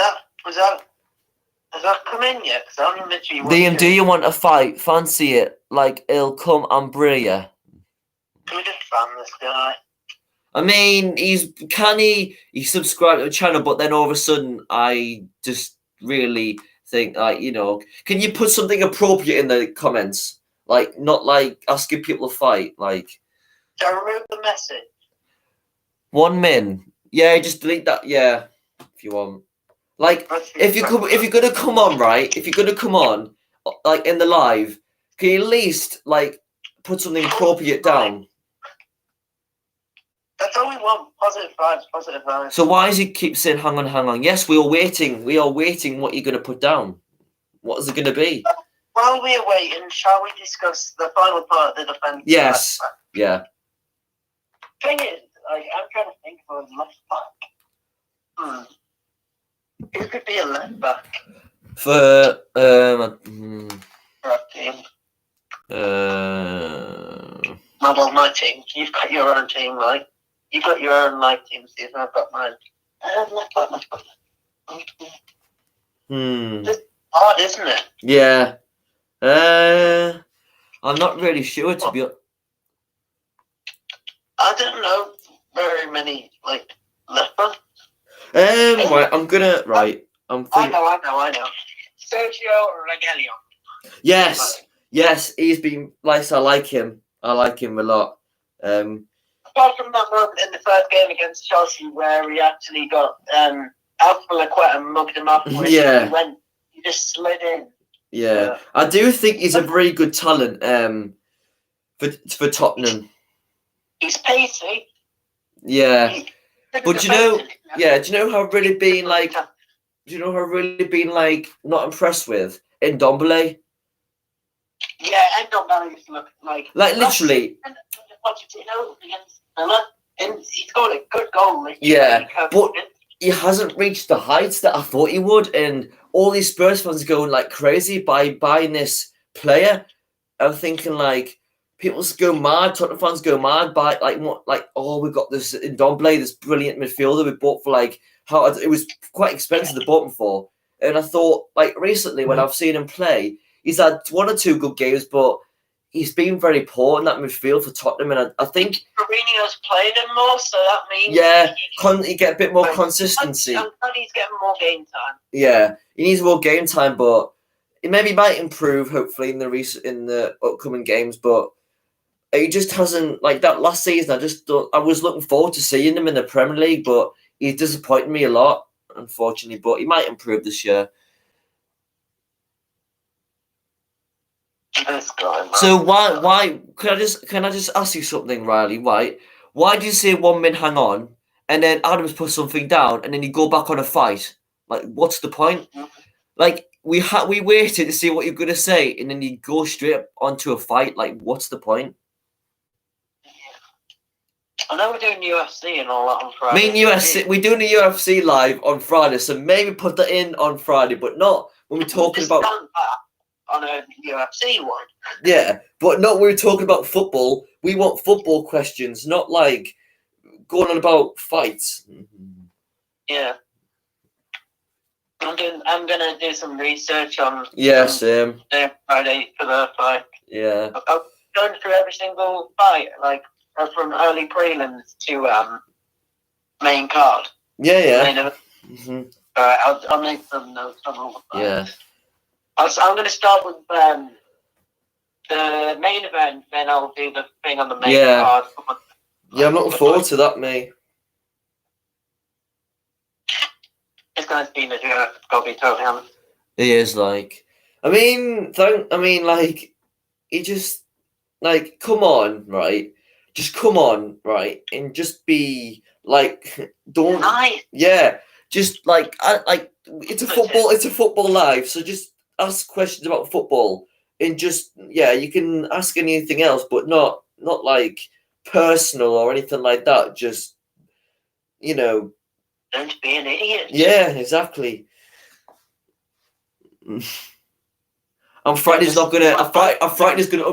that come in yet? Because I'm literally. Liam, do you want a fight? Fancy it? Like it'll come and bring you. Can we just ban this guy? I mean, he subscribed to the channel, but then all of a sudden, I just really think, can you put something appropriate in the comments? Like, not like asking people to fight, like. Do I remove the message? 1 min. Yeah, just delete that. Yeah, if you want. Like, if you're gonna come on, right? If you're gonna come on, like in the live, can you at least put something appropriate down? That's all we want. Positive vibes. So why does he keep saying, hang on? Yes, we are waiting what you're going to put down. What is it going to be? While we are waiting, shall we discuss the final part of the defence? Yes. Yeah. Thing is, I'm trying to think of a left back. Who could be a left back? For our team. Well, my team. You've got your own team, right? You've got your own team, Steve, and I've got mine. Left back. It's hard, isn't it? Yeah. I'm not really sure, to be honest. I don't know very many, left backs. Right, I'm gonna, right. I know. Sergio Reguilon. Yes, he's been, I like him. I like him a lot. Apart from that moment in the first game against Chelsea where he actually got Alpha and mugged him up. Yeah. He just slid in. Yeah. I do think he's a very good talent for Tottenham. He's pacey. Yeah. But do you know how I've really been not impressed with Ndombele? Yeah, Ndombele used to look like literally. And he's got a good goal. Yeah, but he hasn't reached the heights that I thought he would, and all these Spurs fans are going crazy by buying this player. I'm thinking people go mad, Tottenham fans go mad by we've got this Ndombele, this brilliant midfielder we bought for it was quite expensive to bought him for, and I thought recently when I've seen him play, he's had 1 or 2 good games, but he's been very poor in that midfield for Tottenham, and I think Mourinho's played him more, so that means he get a bit more consistency. And he's getting more game time. Yeah, he needs more game time, but it maybe might improve hopefully in the upcoming games. But he just hasn't, like, that last season. I was looking forward to seeing him in the Premier League, but he disappointed me a lot, unfortunately. But he might improve this year. So why can I just ask you something, Riley? Why do you say 1 minute hang on, and then Adams put something down, and then you go back on a fight? Like, what's the point? Like, we waited to see what you're gonna say, and then you go straight onto a fight. Like, what's the point? I know we're doing UFC and all that on Friday. We're doing the UFC live on Friday, so maybe put that in on Friday, but not when we're talking about on a UFC one. Yeah, but not when we're talking about football. We want football questions, not like going on about fights. Yeah. I'm gonna do some research on same. Friday for the fight. Yeah. I'm going through every single fight, like from early prelims to main card. Yeah. Alright, I'll make some notes on all the fights. Yeah. I'm gonna start with the main event, then I'll do the thing on the main card. Yeah, I'm looking forward to that, mate. This guy's been a joke, probably totally honest. He is, like, he just, like, come on, right? Just come on, right? And just be, like, don't, just, like, it's a football live, so just ask questions about football, and just, you can ask anything else, but not like, personal or anything like that, just, Don't be an idiot. Yeah, exactly. I'm frightened he's not gonna. I'm frightened he's gonna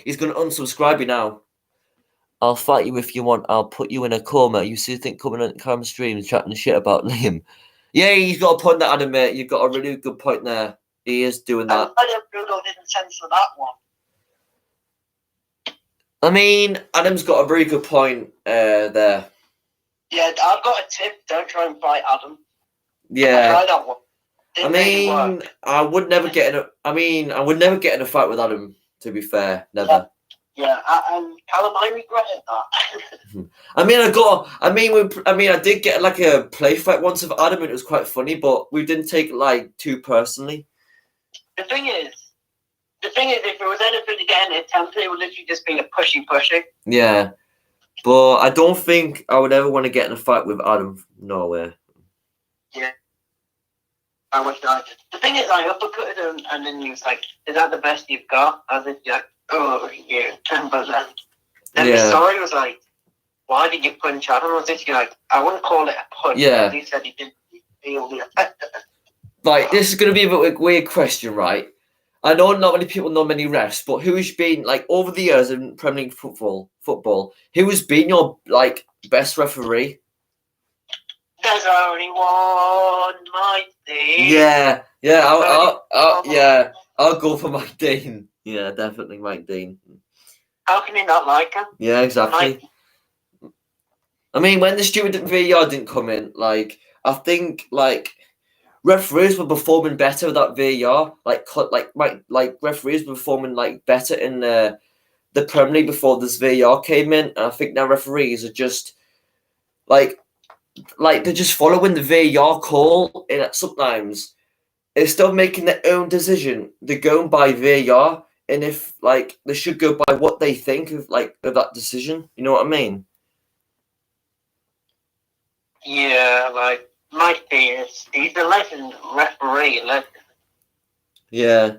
he's gonna unsubscribe you now. I'll fight you if you want. I'll put you in a coma. You still think coming on camera streams chatting shit about Liam? Yeah, he's got a point there, Adam, mate. You've got a really good point there. He is doing that. Bruno didn't censor that one. I mean, Adam's got a very good point there. Yeah, I've got a tip. Don't try and fight Adam. Yeah. I tried that one. I would never get in a fight with Adam. To be fair, never. Yeah, and Callum, I regretted that. I did get like a play fight once with Adam, and it was quite funny, but we didn't take it like too personally. The thing is, if it was anything to get in attempt, it would literally just be a pushy. Yeah, but I don't think I would ever want to get in a fight with Adam. No way. Yeah. I wish I did. The thing is, I uppercutted him, and then he was like, "Is that the best you've got?" I was like, "Oh, yeah, 10%." Then the story was like, "Why did you punch Adam?" I was literally like, "I wouldn't call it a punch." Yeah. He said he didn't feel the effect of it. Like, this is going to be a bit of a weird question, right? I know not many people know many refs, but who has been, like, over the years in Premier League football, who has been your, like, best referee? There's only one Mike Dean. Yeah, I'll go for Mike Dean. Yeah, definitely Mike Dean. How can you not like him? Yeah, exactly. I mean, when the stupid VAR didn't come in, like, I think, like, referees were performing better without VAR. Like referees were performing, like, better in the Premier League before this VAR came in. And I think now referees are just, like they're just following the VAR call, and sometimes instead of making their own decision, they're going by VAR, and if, like, they should go by what they think of that decision. You know what I mean? Yeah, like Mike Dean, he's a legend referee. Yeah.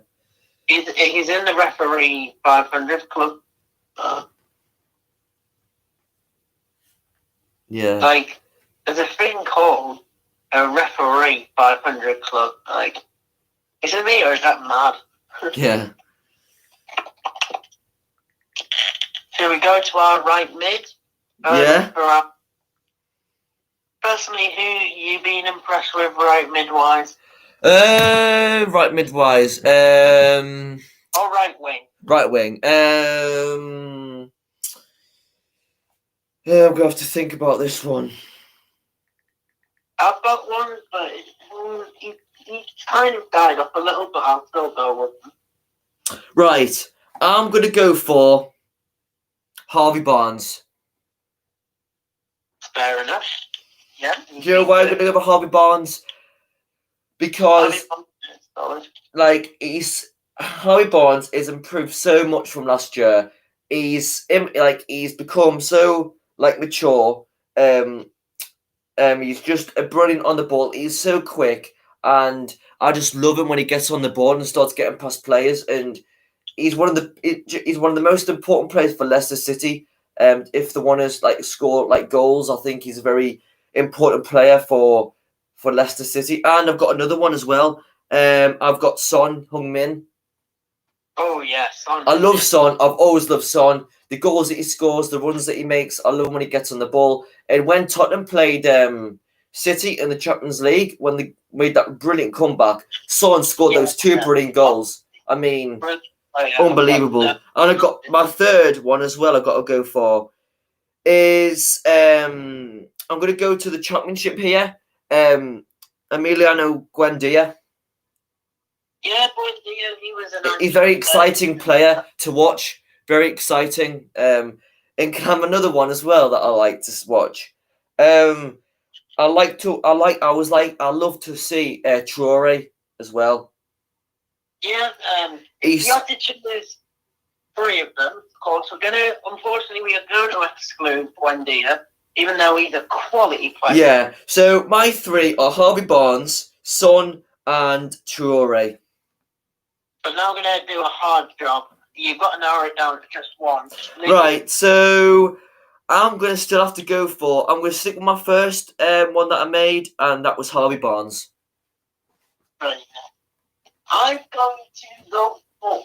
He's in the referee 500 club. Yeah. Like, there's a thing called a referee 500 club. Like, is it me or is that mad? Yeah. Shall we go to our right mid? Yeah. Personally, who you been impressed with right mid-wise? Right mid-wise. Or right wing? Right wing. I'm going to have to think about this one. I've got one, but he kind of died off a little, but I'll still go with him. Right. I'm going to go for Harvey Barnes. Fair enough. Yeah. You know why I'm going to go for Harvey Barnes? Because, like, Harvey Barnes is improved so much from last year. He's become so mature. He's just brilliant on the ball. He's so quick, and I just love him when he gets on the ball and starts getting past players. And he's one of the most important players for Leicester City. If they want to score goals, I think he's a very important player for Leicester City. And I've got another one as well. I've got Son Heung-min. Oh yeah, Son. I love Son. I've always loved Son. The goals that he scores, the runs that he makes, I love when he gets on the ball. And when Tottenham played City in the Champions League, when they made that brilliant comeback, Son scored those two brilliant goals. I mean, unbelievable. And I got my third one as well. I've got to go for is I'm going to go to the Championship here. Emiliano Buendia. Yeah, Buendia, he was a very exciting player to watch. Very exciting. And can have another one as well that I like to watch. I love to see Traore as well. Yeah, you have to choose three of them. Of course, unfortunately, we are going to exclude Buendia, even though he's a quality player. Yeah, so my three are Harvey Barnes, Son, and Traore. But now I'm going to do a hard job. You've got to narrow it down to just one. Right, so I'm going to still have to go for... I'm going to stick with my first one that I made, and that was Harvey Barnes. Right. I'm going to go for...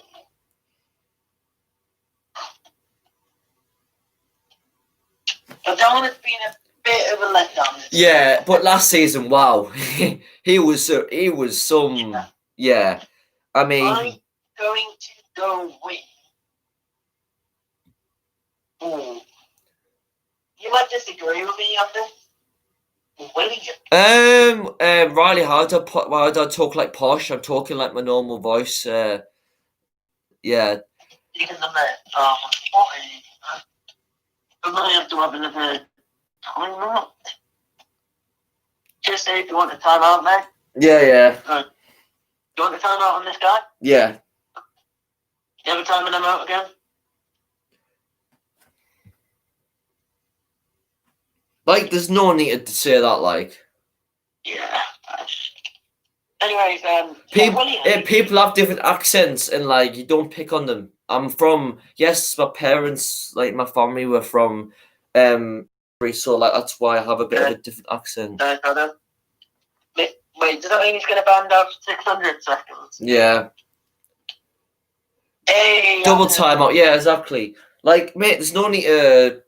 But that one has been a bit of a letdown. Yeah, but last season, wow. he was some... Yeah. I mean... I'm going to go with... You might disagree with me on this. William. Riley, how do I talk like posh? I'm talking like my normal voice. Yeah. Even the man. I might have to have another timeout. Just say if you want a timeout, man. Yeah. Do you want a timeout on this guy? Yeah. You have a timing him out again? Like, there's no need to say that, like. Yeah. Anyways, people have different accents, and like you don't pick on them. I'm from my parents, like my family were from, so like that's why I have a bit of a different accent. Wait, does that mean he's going to band out 600 seconds? Yeah. Hey, double timeout. Yeah, exactly. Like, mate, there's no need to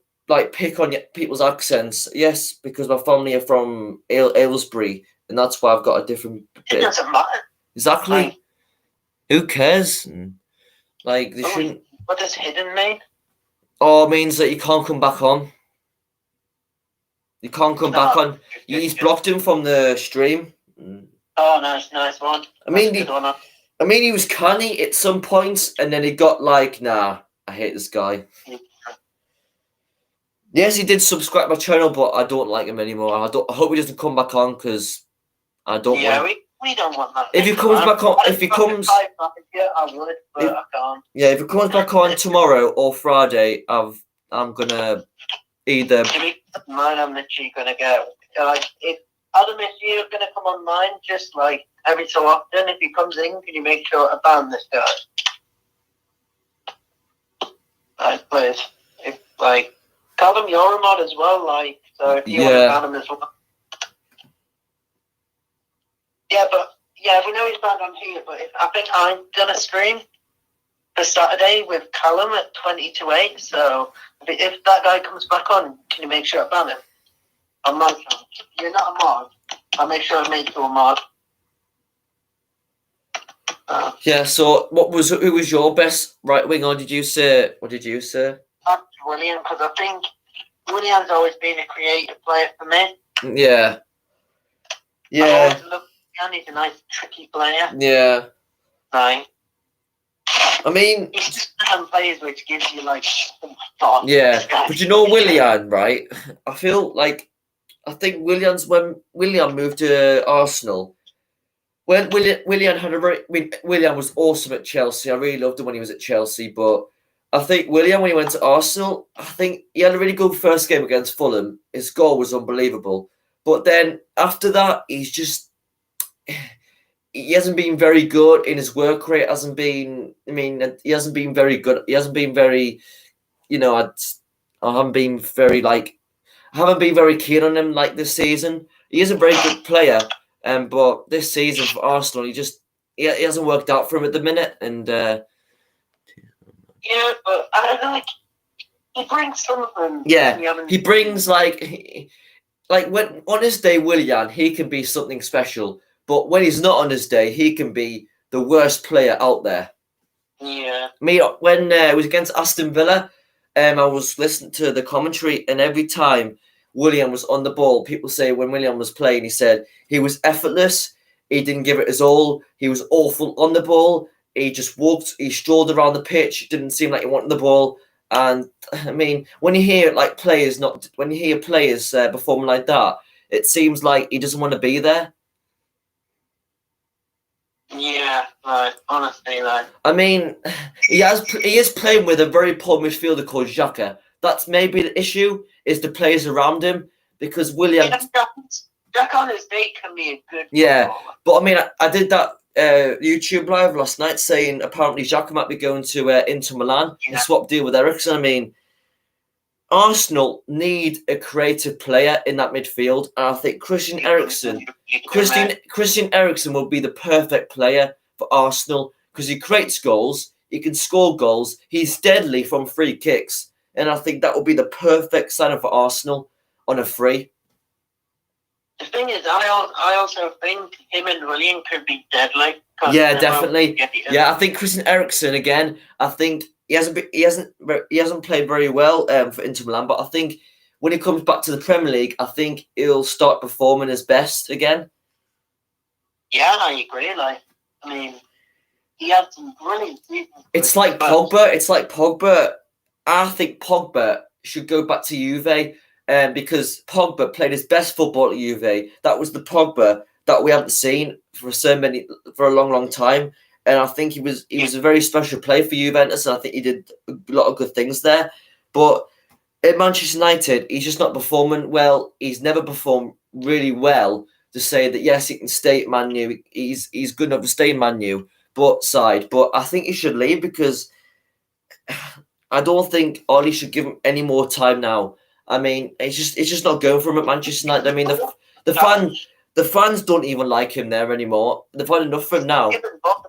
pick on people's accents. Yes, because my family are from Aylesbury, and that's why I've got a different bit. It doesn't matter. Exactly. Who cares? Like, they shouldn't. What does hidden mean? Oh, it means that you can't come back on. You can't come back on. He's blocked him from the stream. Oh, nice one. I mean, he was canny at some points, and then he got like, nah, I hate this guy. Yes, he did subscribe my channel, but I don't like him anymore. I hope he doesn't come back on because I don't want. We don't want that. If he comes back on, if he comes, I would, but I can't. Yeah, if he comes back on tomorrow or Friday, I'm gonna either. I'm literally gonna go. If Adam, if you're gonna come on mine, just like every so often, if he comes in, can you make sure to ban this guy? Like, please. If Callum, you're a mod as well, like, so if you want to ban him as well. Yeah, we know he's banned on here, but I think I'm gonna stream for Saturday with Callum at 20 to 8. So if that guy comes back on, can you make sure I ban him? On my channel. You're not a mod. I'll make sure I make you a mod. Yeah. So who was your best right wing, or did you say? What did you say? That's William, because I think William's always been a creative player for me. Yeah. Yeah. He's a nice, tricky player. Yeah. Right. I mean, it's just some players which gives you like, oh my god. Yeah, but you know Willian, right? I think when Willian moved to Arsenal, when Willian had Willian was awesome at Chelsea. I really loved him when he was at Chelsea, but I think Willian when he went to Arsenal, I think he had a really good first game against Fulham. His goal was unbelievable, but then after that, he hasn't been very good in his work rate. Hasn't been. I mean, he hasn't been very good. He hasn't been very. I haven't been very keen on him like this season. He is a very good player, but this season for Arsenal, he hasn't worked out for him at the minute. And yeah, but I don't know, like he brings something. Yeah, he brings like when on his day, Willian, he can be something special. But when he's not on his day, he can be the worst player out there. Yeah. When it was against Aston Villa, I was listening to the commentary, and every time Willian was on the ball, people say when Willian was playing, he said he was effortless. He didn't give it his all. He was awful on the ball. He just he strolled around the pitch. It didn't seem like he wanted the ball. And I mean, when you hear players performing like that, it seems like he doesn't want to be there. Yeah, right. Honestly, like. I mean, he is playing with a very poor midfielder called Xhaka. That's maybe the issue, is the players around him, because Willian. Xhaka on his day can be a good. Yeah, but I mean, I did that YouTube live last night saying apparently Xhaka might be going to Inter Milan and swap deal with Eriksen. I mean, Arsenal need a creative player in that midfield, and I think Christian Eriksen will be the perfect player for Arsenal because he creates goals, he can score goals, he's deadly from free kicks, and I think that will be the perfect signing for Arsenal on a free. The thing is, I also think him and Willian could be deadly. Yeah, definitely. Yeah, I think Christian Eriksen again. I think he hasn't played very well for Inter Milan, but I think when he comes back to the Premier League, I think he'll start performing his best again. Yeah, I agree. Like, I mean, he had some brilliant seasons. It's like Pogba. I think Pogba should go back to Juve, because Pogba played his best football at Juve. That was the Pogba that we haven't seen for a long time. And I think he was a very special player for Juventus, and I think he did a lot of good things there. But at Manchester United, he's just not performing well. He's never performed really well to say that, yes, he can stay at Man U. He's good enough to stay in Man U side. But I think he should leave because I don't think Ollie should give him any more time now. I mean, it's just not going for him at Manchester United. I mean, the fans don't even like him there anymore. They've had enough for him now.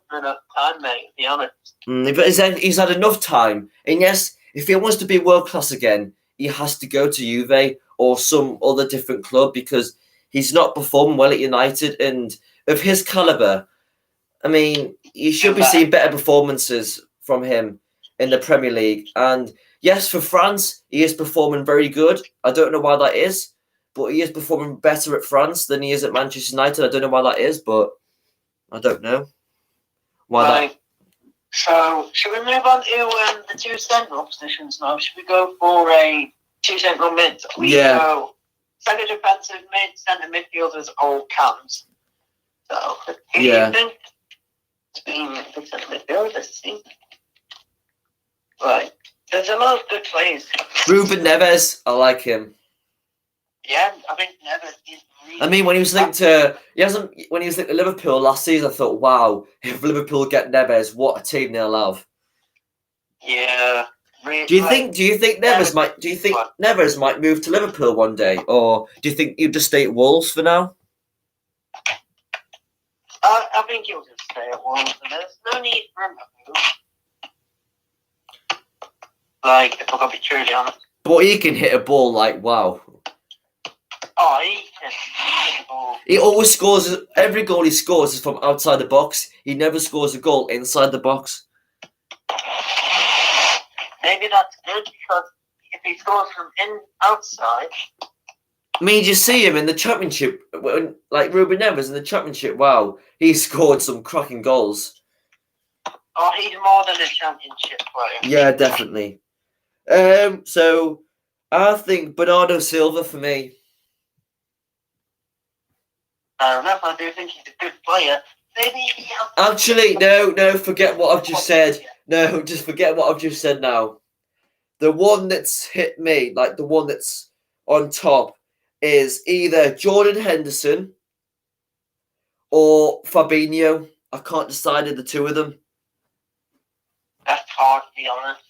Enough time, mate, to be honest. But he's had enough time. And yes, if he wants to be world class again, he has to go to Juve or some other different club because he's not performing well at United. And of his caliber, I mean, you should be seeing better performances from him in the Premier League. And yes, for France, he is performing very good. I don't know why that is, but he is performing better at France than he is at Manchester United. I don't know why that is, but I don't know. So, should we move on to the two central positions now? Should we go for a two central mids? We go centre defensive mid, centre midfielders, all cams. So, who do you think has been the centre midfielder this season? Right. There's a lot of good players. Ruben Neves, I like him. Yeah, I think Neves is really. I mean, when he was linked to Liverpool last season, I thought, wow, if Liverpool get Neves, what a team they'll have. Yeah. Do you think Neves might move to Liverpool one day, or do you think he'll just stay at Wolves for now? I think he'll just stay at Wolves, and there's no need for him to move. Like, if I'm gonna be truly honest. But he can hit a ball like wow. Oh, he can hit a ball. He always scores. Every goal he scores is from outside the box. He never scores a goal inside the box. Maybe that's good because if he scores from outside. I mean, you see him in the Championship, like Ruben Neves in the Championship. Wow, he scored some cracking goals. Oh, he's more than a championship player. Yeah, definitely. So I think Bernardo Silva for me. I don't know if I do think he's a good player. Maybe Actually, no, forget what I've just said. No, just forget what I've just said now. The one that's hit me, like the one that's on top, is either Jordan Henderson or Fabinho. I can't decide the two of them. That's hard, to be honest.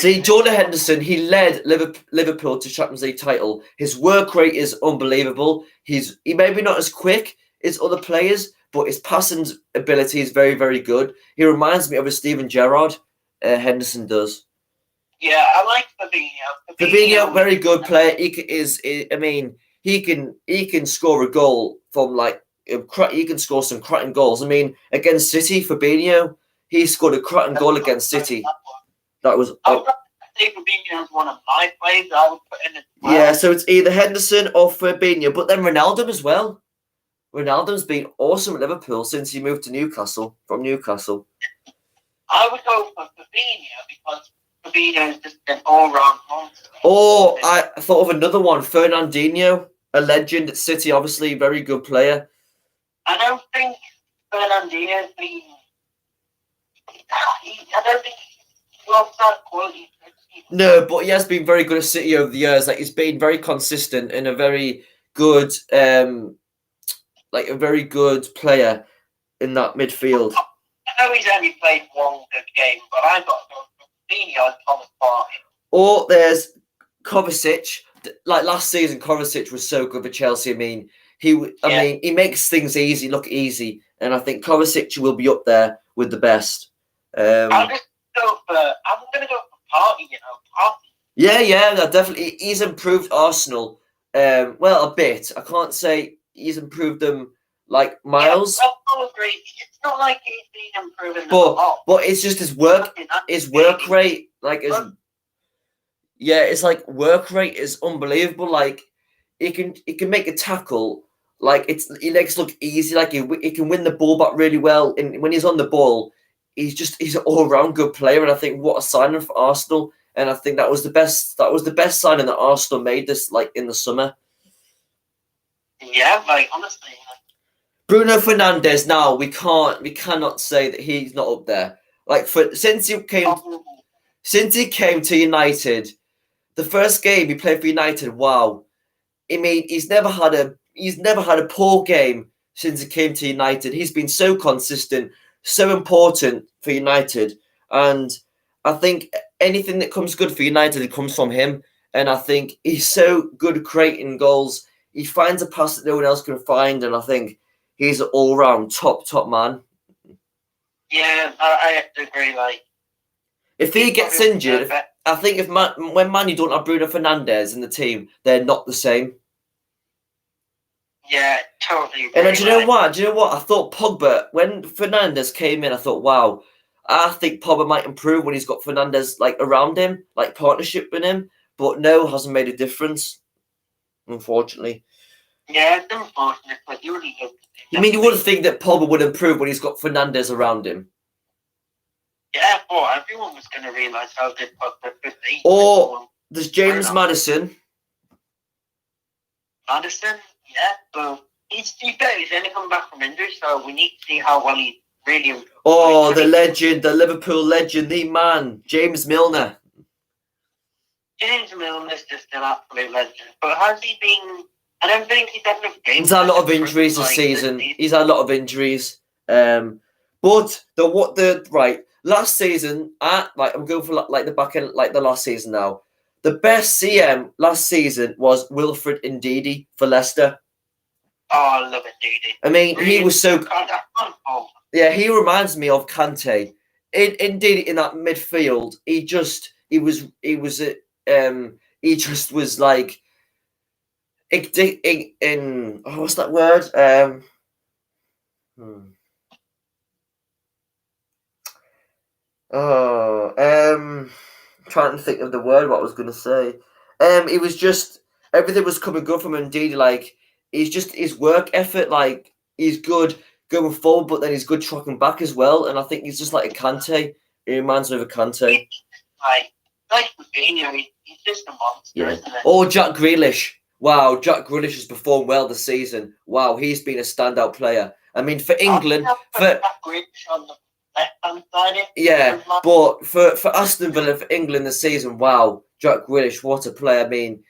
See, Jordan Henderson, he led Liverpool to Champions League title. His work rate is unbelievable. He maybe not as quick as other players, but his passing ability is very, very good. He reminds me of a Steven Gerrard. Henderson does. Yeah, I like Fabinho. Fabinho, very good player. He can score a goal from he can score some cracking goals. I mean, against City, Fabinho, he scored a cracking goal against City. That was. I would say Fabinho is one of my players I would put in as well. Yeah, so it's either Henderson or Fabinho, but then Ronaldo as well. Ronaldo's been awesome at Liverpool since he moved to Newcastle, from Newcastle. I would go for Fabinho because Fabinho is just an all-round monster. Or I thought of another one, Fernandinho, a legend at City, obviously, very good player. I don't think Fernandinho has been... I don't think he's lost that quality. No, but he has been very good at City over the years. Like, he's been very consistent and a very good... a very good player in that midfield. I know he's only played one good game, but I've got to go for Fabinho and Thomas Partey. Or there's Kovacic. Like last season, Kovacic was so good for Chelsea. I mean, he makes things look easy, and I think Kovacic will be up there with the best. I'm going to go for Partey. Partey. Yeah, definitely. He's improved Arsenal. Well, a bit. I can't say he's improved them like miles. Yeah, I'll agree. It's not like he's been improving them a lot. But it's just his work rate. It's like work rate is unbelievable. Like he can make a tackle. Like he makes it look easy. Like he can win the ball back really well. And when he's on the ball, he's an all round good player. And I think what a signing for Arsenal. And I think that was the best signing that Arsenal made this in the summer. Yeah, honestly. Bruno Fernandes. Now we cannot say that he's not up there. Since he came to United, the first game he played for United. Wow, I mean he's never had a poor game since he came to United. He's been so consistent, so important for United, and I think anything that comes good for United it comes from him. And I think he's so good at creating goals. He finds a pass that no one else can find, and I think he's an all-round top man. Yeah, I have to agree. If he gets injured, I think when Man U don't have Bruno Fernandes in the team, they're not the same. Yeah, totally agree. And then, do you know what? I thought Pogba, when Fernandes came in, I thought, wow, I think Pogba might improve when he's got Fernandes around him, partnership with him. But no, hasn't made a difference. Unfortunately. Yeah, it's unfortunate, but you really hope. You mean you wouldn't think that Pogba would improve when he's got Fernandes around him? Yeah, but everyone was going to realise how good Pogba could be. Or there's James Maddison. Maddison, yeah, but he's only come back from injury, so we need to see how well he really. Oh, the legend, the Liverpool legend, the man, James Milner. James Milner's just an absolute legend. But has he been... I don't think he's had enough games. He's had a lot of injuries this season. He's had a lot of injuries. But last season, I'm going for the back end, the last season now. The best CM last season was Wilfred Ndidi for Leicester. Oh, I love Ndidi. I mean, really? He was so... Yeah, he reminds me of Kante. Indeed, in that midfield, he just was what's that word? Trying to think of the word what I was gonna say. It was just everything was coming good from him. Indeed, he's just his work effort. He's good going forward, but then he's good tracking back as well. And I think he's just like a Kante. He reminds me of a Kante. Like Fabinho, he's just a monster, isn't it? Or Jack Grealish. Wow, Jack Grealish has performed well this season. Wow, he's been a standout player. I mean, for England, Jack Grealish on the left-hand side. Yeah, but for Aston Villa, for England this season, wow, Jack Grealish, what a player. I mean,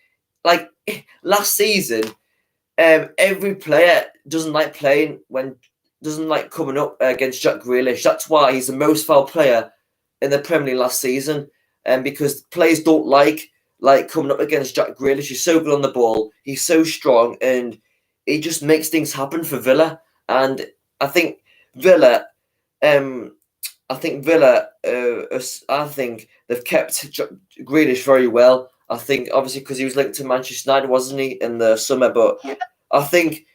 like last season, every player doesn't like coming up against Jack Grealish. That's why he's the most foul player in the Premier League last season. Because players don't like coming up against Jack Grealish. He's so good on the ball. He's so strong, and he just makes things happen for Villa. And I think Villa, I think they've kept Grealish very well. I think obviously because he was linked to Manchester United, wasn't he, in the summer? But yeah. I think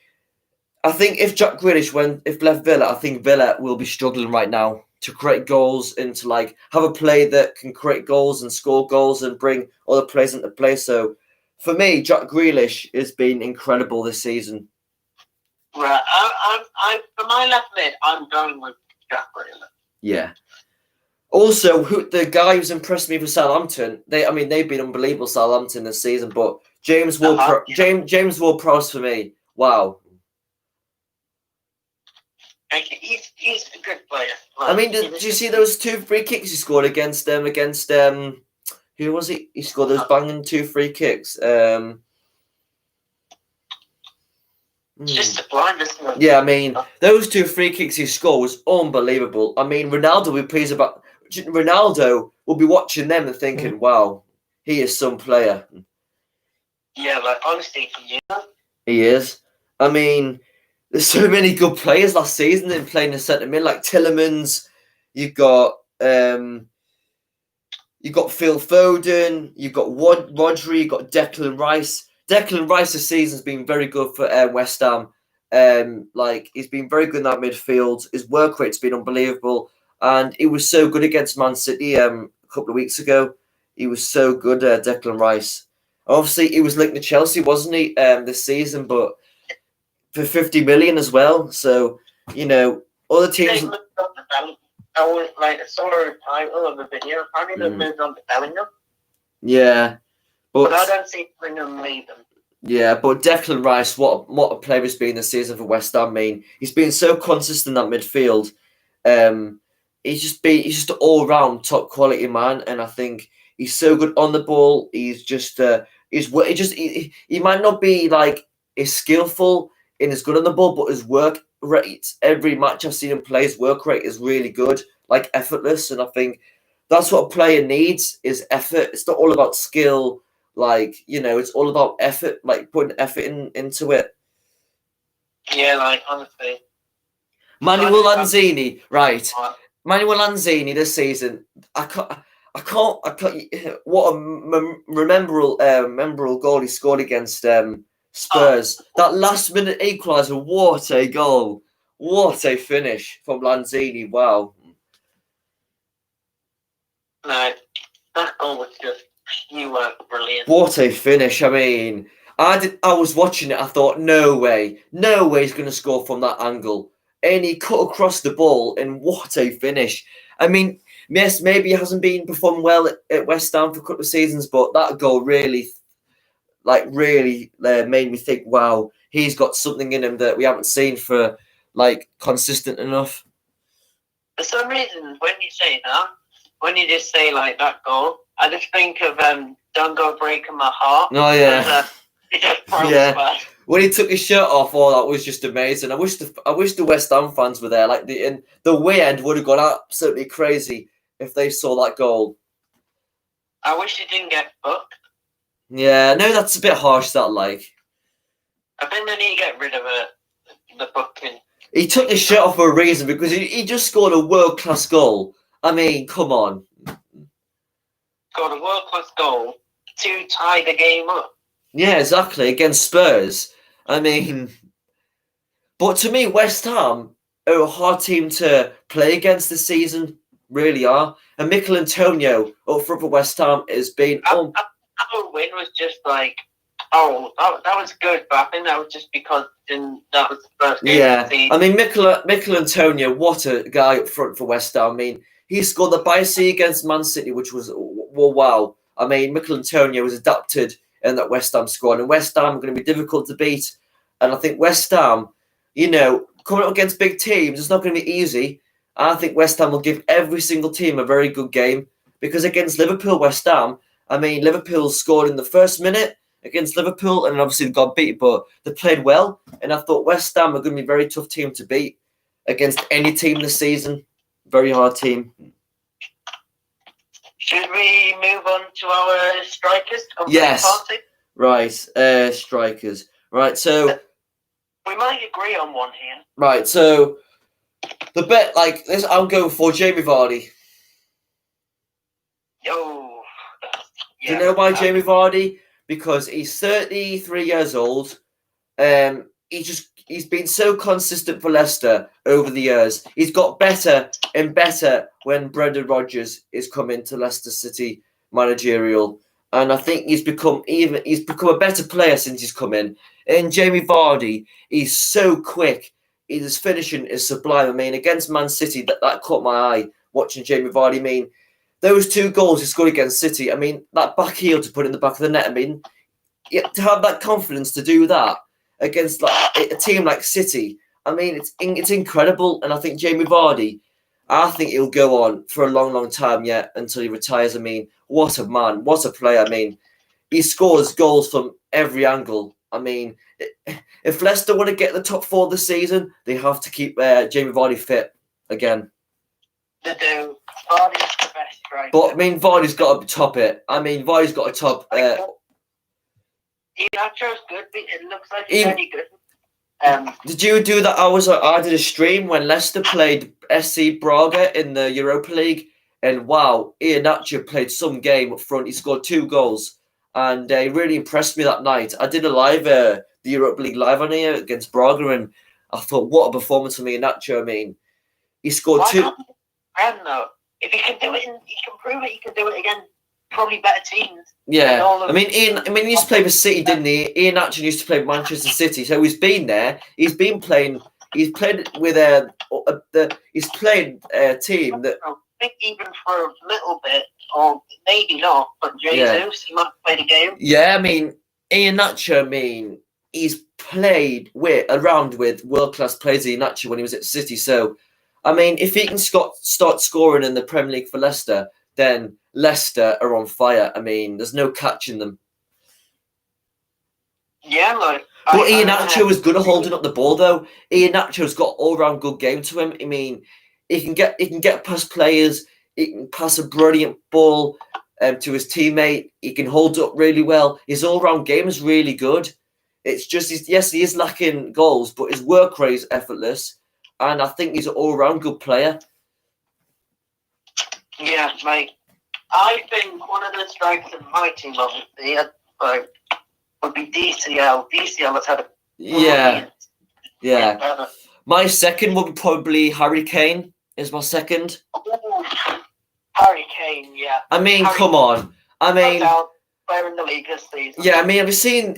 if Jack Grealish if left Villa, I think Villa will be struggling right now to create goals and to have a play that can create goals and score goals and bring other players into play. So for me, Jack Grealish has been incredible this season. Right, I for my left mid, I'm going with Jack Grealish. Yeah. Also, the guy who's impressed me for Southampton, they've been unbelievable Southampton this season, but James Ward-Prowse for me. Wow. He's a good player. Did you see those 2 free kicks he scored against who was it? He scored those banging 2 free kicks. It's just a blind, isn't it? Yeah, those 2 free kicks he scored was unbelievable. Ronaldo will be pleased about. Ronaldo will be watching them and thinking, "Wow, he is some player." Yeah, honestly, he is. There's so many good players last season in playing the centre mid, like Tielemans. You've got Phil Foden. You've got Rodri. You've got Declan Rice. Declan Rice this season's been very good for West Ham. He's been very good in that midfield. His work rate's been unbelievable, and he was so good against Man City a couple of weeks ago. He was so good, Declan Rice. Obviously, he was linked to Chelsea, wasn't he, this season? But for 50 million as well. So, other teams. I saw a title of the video. Apparently, they moved on to Bellingham. Yeah. But I don't see Bellingham leaving. Yeah, but Declan Rice, what a player he's been this season for West Ham. He's been so consistent in that midfield. He's just an all-round top quality man, and I think he's so good on the ball. He's just he might not be as skillful and as good on the ball, but his work rate, every match I've seen him play, his work rate is really good, effortless. And I think that's what a player needs is effort. It's not all about skill, it's all about effort, putting effort into it. Yeah, honestly. Manuel Lanzini, right? Manuel Lanzini this season, I can't. What a memorable goal he scored against Spurs. That last-minute equaliser, what a goal. What a finish from Lanzini. Wow. No, that goal was just brilliant. What a finish. I was watching it, I thought, no way he's going to score from that angle. And he cut across the ball, and what a finish. Yes, maybe he hasn't been performing well at West Ham for a couple of seasons, but that goal really made me think, wow, he's got something in him that we haven't seen for consistent enough. For some reason, when you say that, when you just say that goal, I just think of "Don't Go Breaking My Heart." Oh yeah, yeah. When he took his shirt off, that was just amazing. I wish the West Ham fans were there. The weekend would have gone absolutely crazy if they saw that goal. I wish he didn't get booked. Yeah, no, that's a bit harsh. That I think they need to get rid of the booking. He took his shirt off for a reason because he just scored a world class goal. Come on. Scored a world class goal to tie the game up. Yeah, exactly, against Spurs. But to me, West Ham are a hard team to play against this season. Really are. And Mikel Antonio up front for West Ham has been. Our win was just Oh, that was good, but I think that was just because that was the first game. Yeah, I mean, Mikel Antonio, what a guy up front for West Ham. I mean, he scored the bicycle against Man City, which was, well, wow. I mean, Mikel Antonio was adapted in that West Ham squad, and West Ham are going to be difficult to beat. And I think West Ham, coming up against big teams, it's not going to be easy. I think West Ham will give every single team a very good game, because against Liverpool, West Ham, I mean, Liverpool scored in the first minute against Liverpool, and obviously got beat, but they played well. And I thought West Ham are going to be a very tough team to beat against any team this season. Very hard team. Should we move on to our strikers? Yes. Party? Right, strikers. Right, so we might agree on one here. Right, so the bet like this, I'm going for Jamie Vardy. Oh, yeah. Do you know why Jamie Vardy? Because he's 33 years old. He's been so consistent for Leicester over the years. He's got better and better when Brendan Rodgers is coming to Leicester City managerial, and I think he's become a better player since he's come in. And Jamie Vardy, he's so quick. His finishing is sublime. I mean, against Man City, that caught my eye watching Jamie Vardy. I mean, those 2 goals he scored against City, I mean, that back heel to put in the back of the net, I mean, to have that confidence to do that against like a team like City, I mean, it's incredible. And I think Jamie Vardy, I think he'll go on for a long, long time yet until he retires. I mean, what a man, what a player. I mean, he scores goals from every angle. I mean, if Leicester want to get the top 4 this season, they have to keep Jamie Vardy fit again. They do. Vardy's the best striker. But I mean, Vardy's got to top it. I mean, Vardy's got to top. Inacho's good. It looks like he's really good. Did you do that? I did a stream when Leicester played SC Braga in the Europa League, and wow, Iheanacho played some game up front. He scored 2 goals, and he really impressed me that night. I did a live, the Europa League live on here against Braga, and I thought, what a performance from Iheanacho. I mean, he scored 2. Though, if he can do it, he can prove it. He can do it again. Probably better teams. Yeah, I mean, he used to play for City, didn't he? Iheanacho used to play for Manchester City, so he's been there. He's been playing. He's played with he's played a team that. I think even for a little bit, or maybe not, but Jesus, he might play the game. Yeah, I mean, Iheanacho. I mean, he's played around with world-class players. Iheanacho when he was at City, so I mean, if he can start scoring in the Premier League for Leicester, then Leicester are on fire. I mean, there's no catching them. Yeah, like. But Iheanacho is good at holding up the ball, though. Iheanacho's got all-round good game to him. I mean, he can get past players. He can pass a brilliant ball to his teammate. He can hold up really well. His all-round game is really good. It's just he is lacking goals, but his work rate is effortless, and I think he's an all-round good player. Yeah, mate. I think one of the strikers in my team, obviously, would be DCL. DCL has had a yeah. My second would be probably Harry Kane. Is my second. Ooh, Harry Kane, yeah. I mean, come on. I mean, player in the league this season. Yeah, I mean, have you seen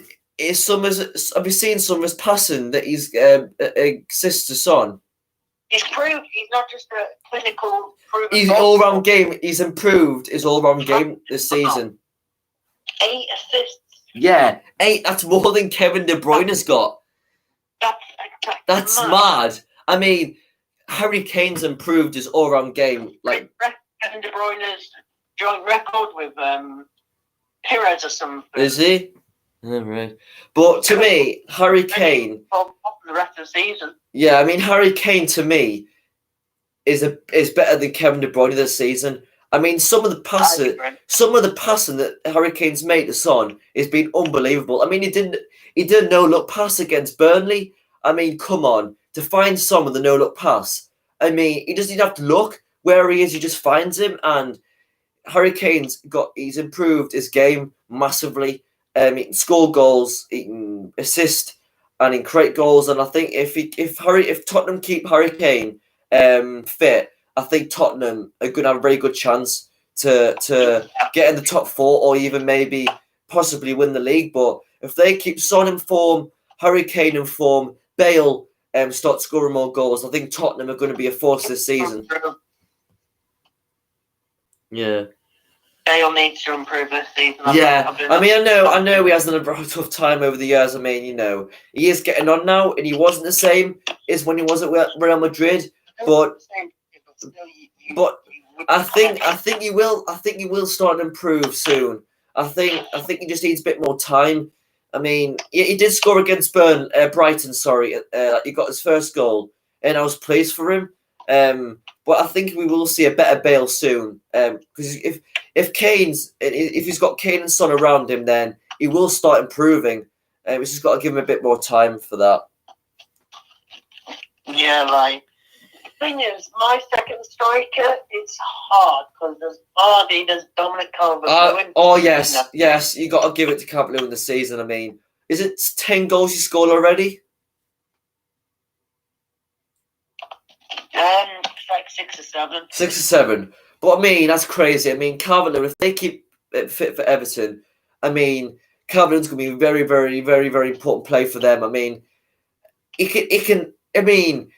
some of his passing that he's assists to Son? He's proved he's not just a clinical. His all-round game. He's improved his all-round game this season. 8 assists. Yeah, 8. That's more than Kevin De Bruyne has got. That's mad. I mean, Harry Kane's improved his all-round game. Like Kevin De Bruyne's joint record with Pires or something. Is he? Oh, right. But to me, Harry Kane. For the rest of the season. Yeah, I mean, Harry Kane to me is better than Kevin De Bruyne this season. I mean, some of the passing that Harry Kane's made to Son has been unbelievable. I mean, he did a no-look pass against Burnley. I mean, come on, to find Son with a no-look pass. I mean, he doesn't even have to look where he is; he just finds him. And Harry Kane's he's improved his game massively. He can score goals, he can assist, and he can create goals. And I think if Tottenham keep Harry Kane fit, I think Tottenham are going to have a very good chance to get in the top 4 or even maybe possibly win the league. But if they keep Son in form, Harry Kane in form, Bale start scoring more goals, I think Tottenham are going to be a force this season. Yeah. Bale needs to improve this season. Yeah, I mean, I know he has done a tough time over the years. I mean, you know, he is getting on now, and he wasn't the same as when he was at Real Madrid. But I think he will. I think he will start to improve soon. I think he just needs a bit more time. I mean, he did score against Brighton. Sorry, he got his first goal, and I was pleased for him. But I think we will see a better Bale soon. Because if he's got Kane and Son around him, then he will start improving. We just got to give him a bit more time for that. Yeah, like. Thing is, my second striker, it's hard because there's Vardy, there's Dominic Calvert-Lewin. Oh yes, you got to give it to Calvert-Lewin this season. I mean, is it 10 goals he scored already? It's like 6 or 7. 6 or 7. But I mean, that's crazy. I mean, Calvert-Lewin, if they keep it fit for Everton, I mean, Calvert-Lewin's going to be a very, very, very, very important play for them. I mean, it can. I mean.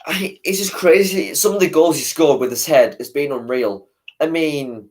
It's just crazy. Some of the goals he scored with his head has been unreal. I mean,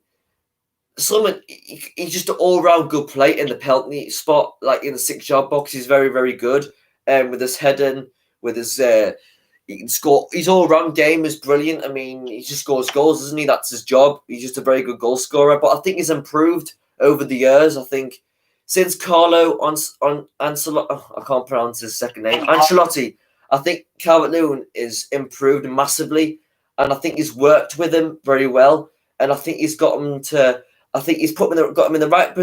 he's just an all-round good play in the penalty spot, like in the 6-yard box. He's very, very good. With his heading, with his he can score. His all-round game is brilliant. I mean, he just scores goals, doesn't he? That's his job. He's just a very good goal scorer. But I think he's improved over the years. I think since Carlo Ancelotti, I can't pronounce his second name, Ancelotti. I think Calvert-Lewin is improved massively, and I think he's worked with him very well. And I think he's got him to. I think he's got him in the right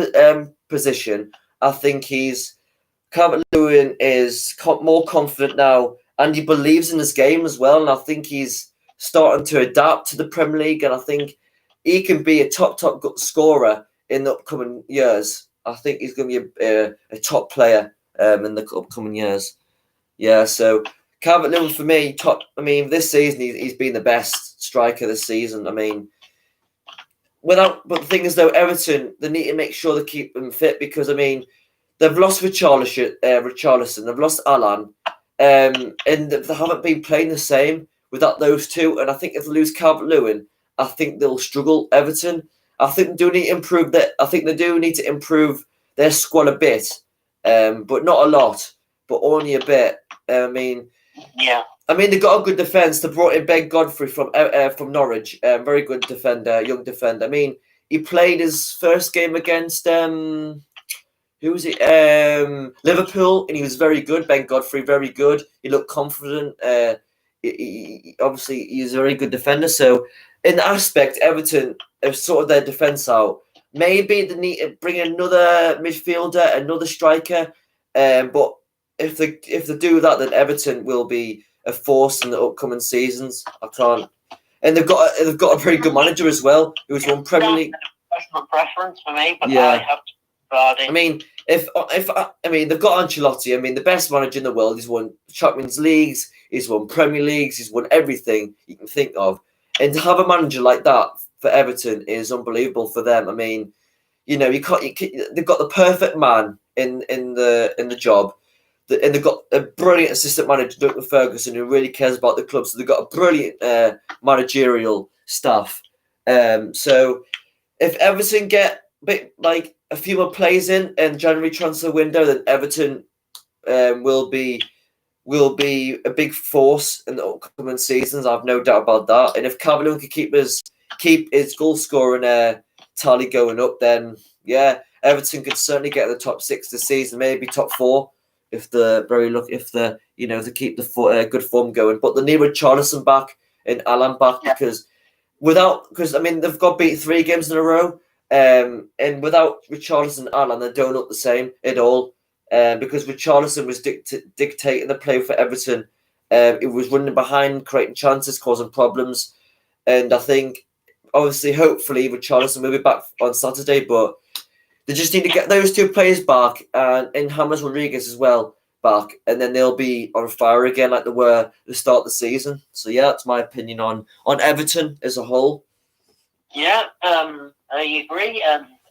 position. I think Calvert-Lewin is more confident now, and he believes in his game as well. And I think he's starting to adapt to the Premier League, and I think he can be a top scorer in the upcoming years. I think he's going to be a top player in the upcoming years. Yeah, so Calvert-Lewin for me, top. I mean, this season he's been the best striker this season. I mean, but the thing is though, Everton, they need to make sure they keep him fit because I mean, they've lost Richarlison, they've lost Alan, and they haven't been playing the same without those two. And I think if they lose Calvert-Lewin, I think they'll struggle. Everton, I think they do need to improve that. I think they do need to improve their squad a bit, but not a lot. But only a bit. I mean, they've got a good defence. They brought in Ben Godfrey from Norwich, very good defender, young defender. I mean, he played his first game against who was it? Liverpool, and he was very good. Ben Godfrey, very good. He looked confident. Obviously, he's a very good defender. So, in that aspect, Everton have sorted their defence out. Maybe they need to bring another midfielder, another striker, but. If they do that, then Everton will be a force in the upcoming seasons. And they've got a very good manager as well, who's won Premier League. Personal preference for me, but I have to. I mean, they've got Ancelotti. I mean, the best manager in the world. He's won Champions Leagues. He's won Premier Leagues. He's won everything you can think of. And to have a manager like that for Everton is unbelievable for them. I mean, you know, they've got the perfect man in the job. And they've got a brilliant assistant manager, Duncan Ferguson, who really cares about the club. So they've got a brilliant managerial staff. So if Everton get a few more players in January transfer window, then Everton will be a big force in the upcoming seasons. I have no doubt about that. And if Calvert-Lewin can keep his goal scoring tally going up, then yeah, Everton could certainly get in the top 6 this season, maybe top 4. If they keep the good form going, but they need Richarlison back and Alan back because I mean they've got beat 3 games in a row, and without Richarlison and Alan they don't look the same at all, because Richarlison was dictating the play for Everton, it was running behind, creating chances, causing problems, and I think obviously hopefully Richarlison will be back on Saturday, but. They just need to get those 2 players back and James Rodriguez as well back, and then they'll be on fire again like they were at the start of the season. So yeah, that's my opinion on Everton as a whole. Yeah, I agree.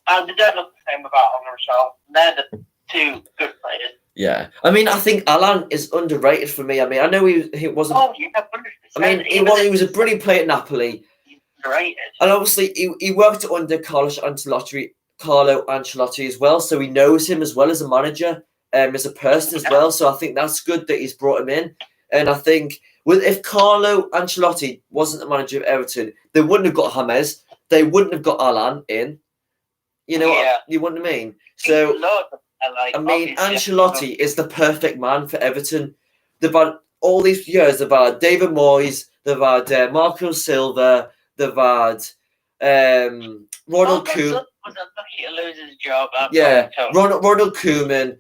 they don't look the same without Owen Rochelle. They're the two good players. Yeah, I mean, I think Alan is underrated for me. I mean, I know he wasn't. Oh, yeah, 100%. I mean, he was a brilliant player at Napoli. He's underrated. And obviously, he worked under Carlo Ancelotti as well, so he knows him as well as a manager, as a person as well. So I think that's good that he's brought him in. And I think if Carlo Ancelotti wasn't the manager of Everton, they wouldn't have got James. They wouldn't have got Alan in. You know what I mean? So I mean, Ancelotti is the perfect man for Everton. They've had all these years. They've had David Moyes. They've had Marco Silva. They've had Ronald Koeman. Was unlucky to lose his job. Ronald Koeman.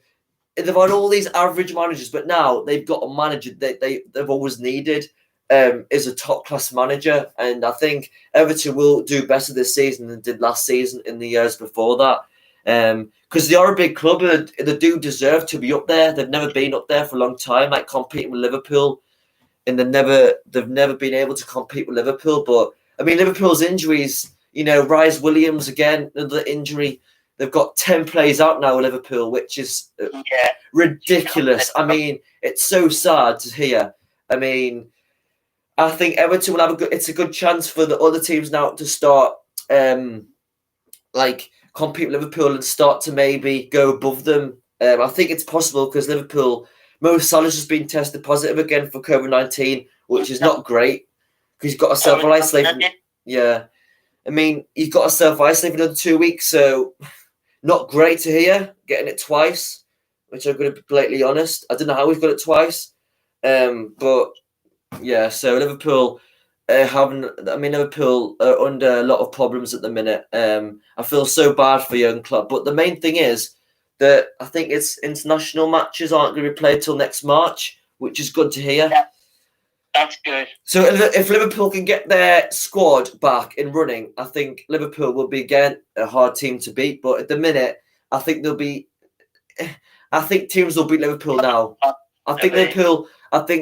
They've had all these average managers, but now they've got a manager that they've always needed. Is a top class manager, and I think Everton will do better this season than did last season in the years before that. Because they are a big club and they do deserve to be up there. They've never been up there for a long time, like competing with Liverpool, and they've never been able to compete with Liverpool. But I mean, Liverpool's injuries, Rhys Williams again, another injury. They've got 10 players out now with Liverpool, which is ridiculous. I mean, it's so sad to hear. I mean, I think Everton will have it's a good chance for the other teams now to start compete with Liverpool and start to maybe go above them. I think it's possible because Liverpool, Mo Salah's just been tested positive again for COVID-19, which is not great because he's got to self-isolate. Yeah. I mean, he's got to self-isolate for another 2 weeks, so not great to hear, getting it twice, which I'm going to be blatantly honest. I don't know how he's got it twice, but yeah, so Liverpool Liverpool are under a lot of problems at the minute. I feel so bad for Jurgen Klopp, but the main thing is that I think its international matches aren't going to be played till next March, which is good to hear. Yeah, that's good. So if Liverpool can get their squad back in running, I think Liverpool will be again a hard team to beat. But at the minute, I think teams will beat Liverpool now. I think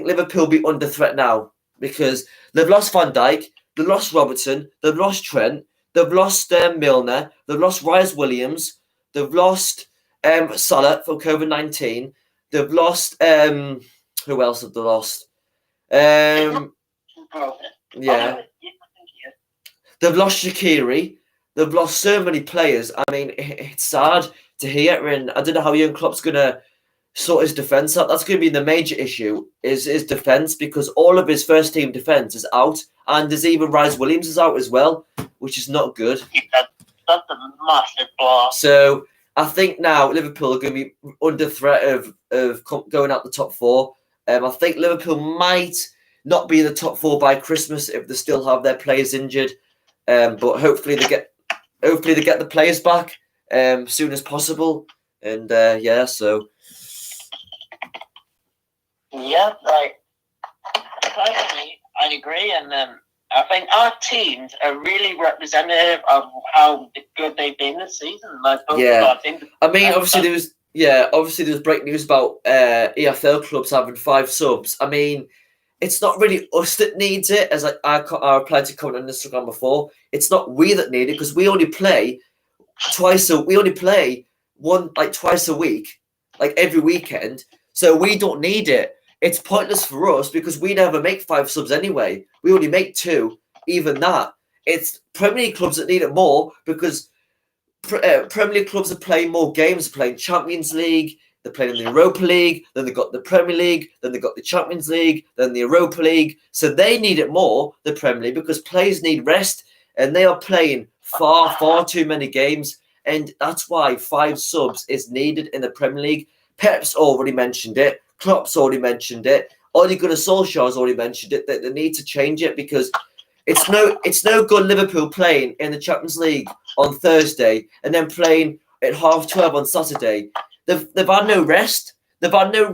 Liverpool be under threat now because they've lost Van Dijk, they've lost Robertson, they've lost Trent, they've lost Milner, they've lost Rhys Williams, they've lost Salah for COVID-19, they've lost who else have they lost? They've lost Shaqiri. They've lost so many players. I mean, it's sad to hear, and I don't know how Jurgen Klopp's gonna sort his defence out. That's going to be the major issue, is his defence, because all of his first team defence is out, and there's even Rhys Williams is out as well, which is not good. That's a massive blow. So I think now Liverpool are going to be under threat of going out the top four. I think Liverpool might not be in the top four by Christmas if they still have their players injured, but hopefully they get the players back soon as possible. And so. Yeah, personally, I agree, and I think our teams are really representative of how good they've been this season. I mean, obviously there was breaking news about EFL clubs having 5 subs. I mean, it's not really us that needs it, as I replied to comment on Instagram before. It's not we that need it because we only play twice a week, like every weekend. So we don't need it. It's pointless for us because we never make 5 subs anyway. We only make 2. Even that. It's Premier League clubs that need it more because Premier League clubs are playing more games, playing Champions League, they're playing in the Europa League, then they've got the Premier League, then they've got the Champions League, then the Europa League. So they need it more, the Premier League, because players need rest and they are playing far, far too many games. And that's why 5 subs is needed in the Premier League. Pep's already mentioned it. Klopp's already mentioned it. Ole Gunnar Solskjaer's already mentioned it, that they need to change it because it's no good Liverpool playing in the Champions League on Thursday and then playing at 12:30 on Saturday. They've had no rest. They've had no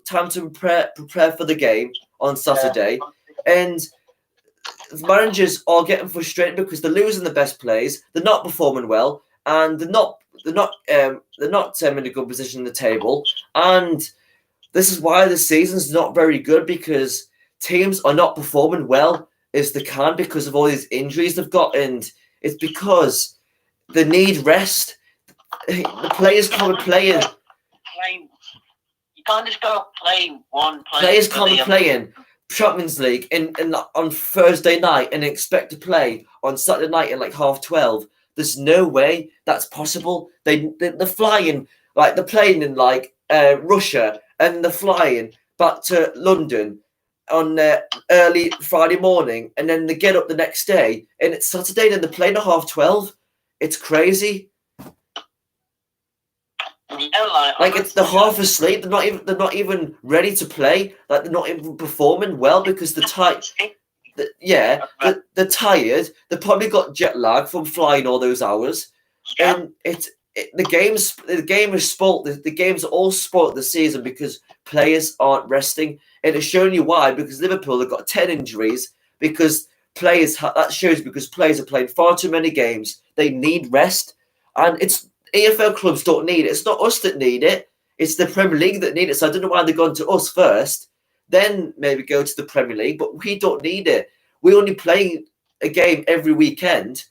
time to prepare for the game on Saturday. And the managers are getting frustrated because they're losing the best players. They're not performing well, and they're not in a good position in the table. And this is why the season's not very good, because teams are not performing well as they can because of all these injuries they've got. And it's because They need rest. The players can't be playing. You can't just go play one player. Players can't be playing Champions League on Thursday night and expect to play on Saturday night at like 12:30. There's no way that's possible. They're flying, like they're playing in like Russia, and they're flying back to London on early Friday morning, and then they get up the next day and it's Saturday and they're playing at 12:30. It's crazy. Like they're half asleep. They're not even ready to play. Like they're not even performing well because they're tired. They're tired. They probably got jet lag from flying all those hours, and the game is spoilt. The games are all spoilt this season because players aren't resting, and it's showing you why. Because Liverpool have got 10 injuries because players. That shows because players are playing far too many games. They need rest, and it's. EFL clubs don't need it. It's not us that need it. It's the Premier League that need it. So I don't know why they've gone to us first, then maybe go to the Premier League. But we don't need it. We only play a game every weekend,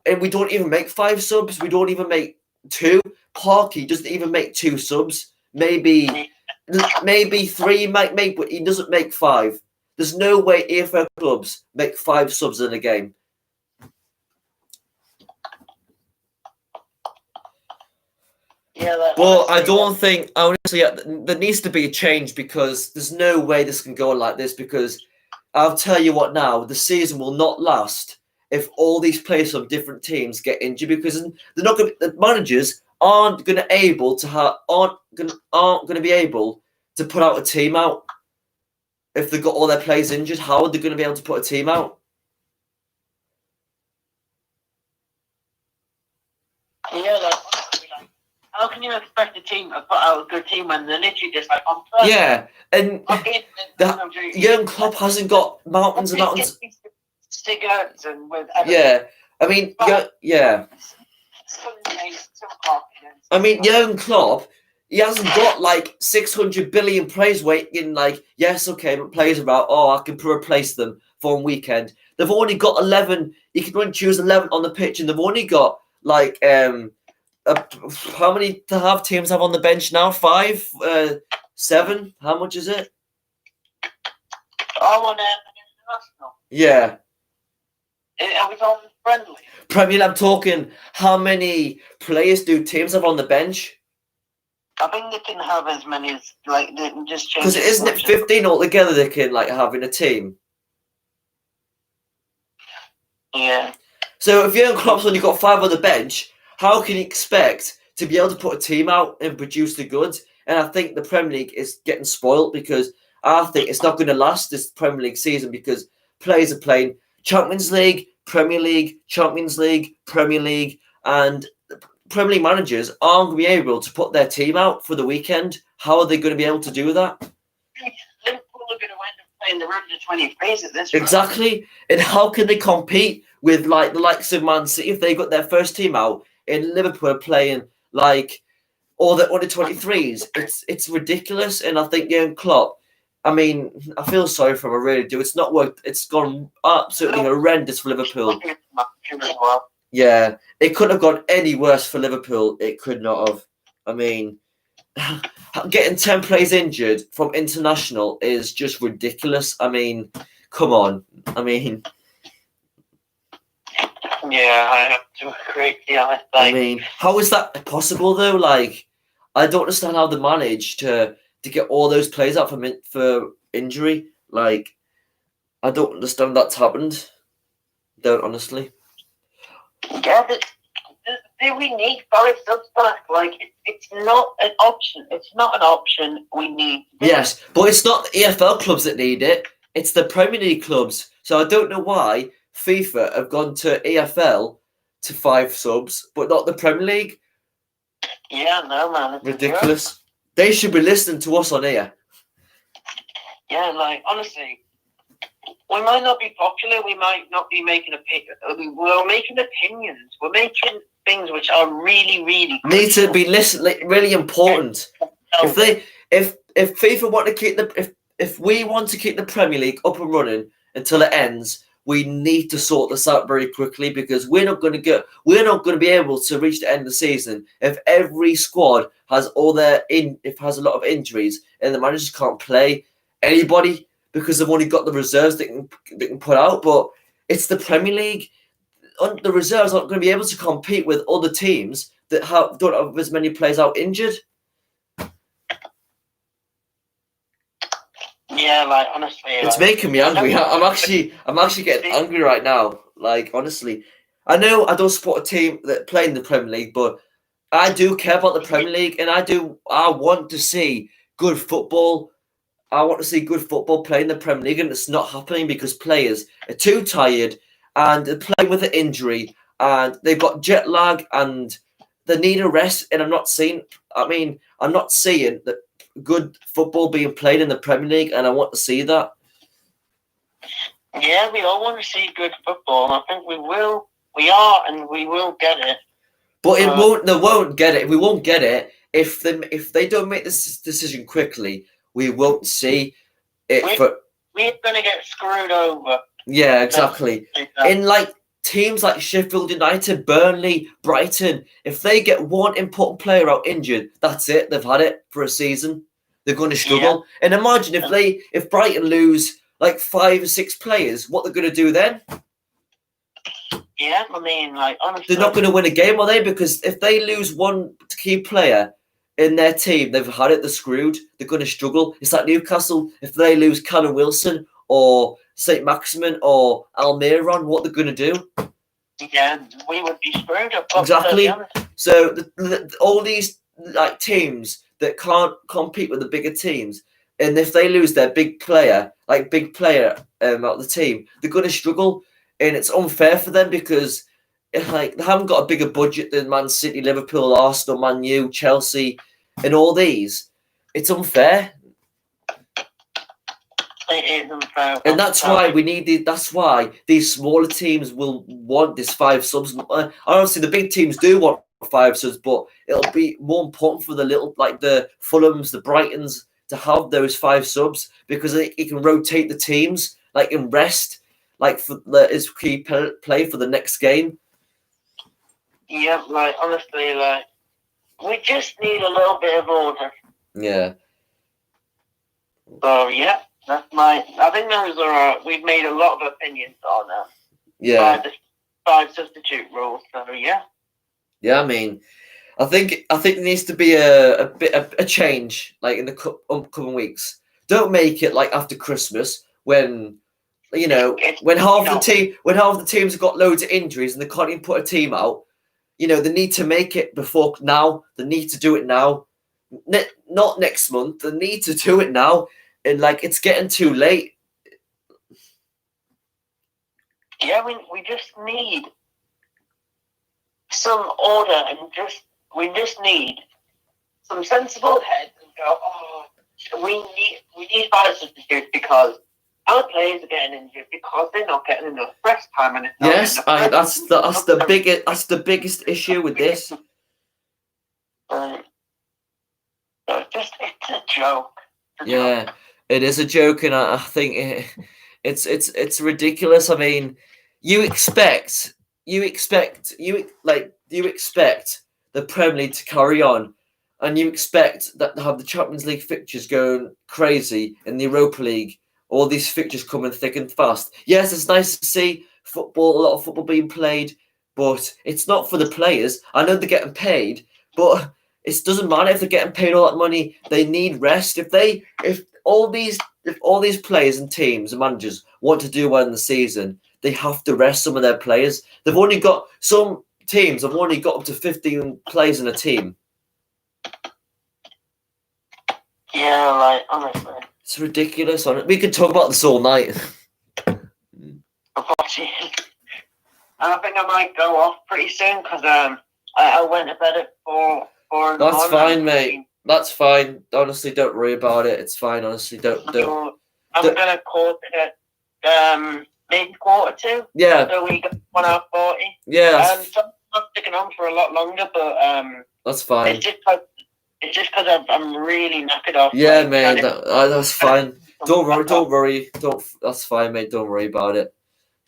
and we don't even make 5 subs. We don't even make 2. Parky doesn't even make 2 subs. Maybe 3 might make, but he doesn't make 5. There's no way EFL clubs make 5 subs in a game. Well, I don't think, honestly, there needs to be a change because there's no way this can go on like this because I'll tell you what now, the season will not last if all these players from different teams get injured because they're not going the managers aren't going to be able to put out a team out if they've got all their players injured. How are they going to be able to put a team out? How can you expect a team to put out a good team when they're literally just like on first? Yeah, and Jurgen Klopp hasn't got mountains and mountains. Stiggers and with I mean, I mean, Jurgen Klopp, he hasn't got like 600 billion players waiting. Like, yes, okay, but players are out. Oh, I can replace them for one weekend. They've only got 11. You can only choose 11 on the pitch, and they've only got like how many teams have on the bench now? 5, 7. How much is it? On international. Yeah. Are we talking friendly? Premier, I'm talking. How many players do teams have on the bench? I think they can have as many as like they can just change. Because isn't it 15 altogether? They can like have in a team. Yeah. So if Jurgen Klopp's only got 5 on the bench, how can you expect to be able to put a team out and produce the goods? And I think the Premier League is getting spoiled because I think it's not going to last this Premier League season because players are playing Champions League, Premier League, Champions League, Premier League, and Premier League managers aren't going to be able to put their team out for the weekend. How are they going to be able to do that? Liverpool are going to end up playing the under 23s at this Exactly. Point. And how can they compete with like the likes of Man City if they got their first team out and Liverpool playing like all the under 23s? It's ridiculous. And I think Jurgen Klopp, I mean, I feel sorry for him, I really do. It's not worked. It's gone absolutely horrendous for Liverpool. Yeah, it couldn't have gone any worse for Liverpool. It could not have. I mean, getting 10 players injured from international is just ridiculous. I mean, come on. I mean... Yeah, I have to agree. Yeah, I mean, how is that possible though? Like, I don't understand how they managed to get all those players out for injury. Like, I don't understand that's happened. Don't honestly. Yeah, do we need 5 subs back? Like, it's not an option. It's not an option we need. Yes, but it's not the EFL clubs that need it. It's the Premier League clubs. So I don't know why FIFA have gone to EFL to 5 subs, but not the Premier League. Yeah, no, man. It's ridiculous. They should be listening to us on here. Yeah, like, honestly, we might not be popular. We might not be making we're making opinions. We're making things which are really, really need to be really important. If FIFA want to keep if we want to keep the Premier League up and running until it ends, we need to sort this out very quickly because we're not going to be able to reach the end of the season if every squad has has a lot of injuries and the managers can't play anybody because they've only got the reserves they can put out. But it's the Premier League. The reserves aren't going to be able to compete with other teams that don't have as many players out injured. Yeah, like honestly, it's making me angry. I'm actually getting angry right now. Like honestly, I know I don't support a team that play in the Premier League, but I do care about the Premier League, and I want to see good football. I want to see good football play in the Premier League, and it's not happening because players are too tired and they're playing with an injury, and they've got jet lag and they need a rest. And I'm not seeing that good football being played in the Premier League, and I want to see that. Yeah, we all want to see good football, and I think we will. We are, and we will get it. But it won't. They won't get it. We won't get it if they don't make this decision quickly. We won't see it. We're gonna get screwed over. Yeah, exactly. In like teams like Sheffield United, Burnley, Brighton, if they get one important player out injured, that's it. They've had it for a season. They're going to struggle. Yeah. And imagine if Brighton lose like 5 or 6 players, what they're going to do then? Yeah, I mean, like honestly, they're not going to win a game, are they? Because if they lose one key player in their team, they've had it. They're screwed. They're going to struggle. It's like Newcastle. If they lose Callum Wilson or St. Maximin or Almiron, what they're going to do? Yeah, we would be screwed. Exactly. So all these like teams that can't compete with the bigger teams, and if they lose their big player out of the team, they're going to struggle, and it's unfair for them because like they haven't got a bigger budget than Man City, Liverpool, Arsenal, Man U, Chelsea, and all these. It's unfair. It is unfair. And that's why we need that's why these smaller teams will want this 5 subs. Honestly, the big teams do want 5 subs, but it'll be more important for the little, like the Fulhams, the Brightons, to have those 5 subs because it can rotate the teams, like in rest, like for is key play for the next game. Yeah, like honestly, like we just need a little bit of order. Yeah. So yeah. I think those are. We've made a lot of opinions on that. Yeah. The 5 substitute rules. So yeah. Yeah, I mean, I think there needs to be a change, like in the upcoming weeks. Don't make it like after Christmas when when half the teams have got loads of injuries and they can't even put a team out. They need to make it before now. They need to do it now, not next month. They need to do it now. And like it's getting too late. Yeah, we just need some order and we just need some sensible heads and go, we need 5 substitutes because our players are getting injured because they're not getting enough rest time, and that's the biggest issue with this. It's a joke. Yeah. It is a joke, and I think it's ridiculous. I mean, you expect the Premier League to carry on, and you expect that to have the Champions League fixtures going crazy in the Europa League, all these fixtures coming thick and fast. Yes, it's nice to see a lot of football being played, but it's not for the players. I know they're getting paid, but it doesn't matter if they're getting paid all that money. They need rest. If all these players and teams and managers want to do well in the season, they have to rest some of their players. Some teams have only got up to 15 players in a team. Yeah, like honestly, it's ridiculous. We could talk about this all night. I think I might go off pretty soon because I went to bed at 4. That's fine, mate. That's fine. Honestly, don't worry about it. It's fine. Honestly, don't. I'm gonna call it at maybe 1:45. Yeah. So we got 1:40. Yeah. I'm sticking on for a lot longer, but that's fine. It's just because I'm really knackered off. Yeah, mate. That's fine. Don't worry. That's fine, mate. Don't worry about it.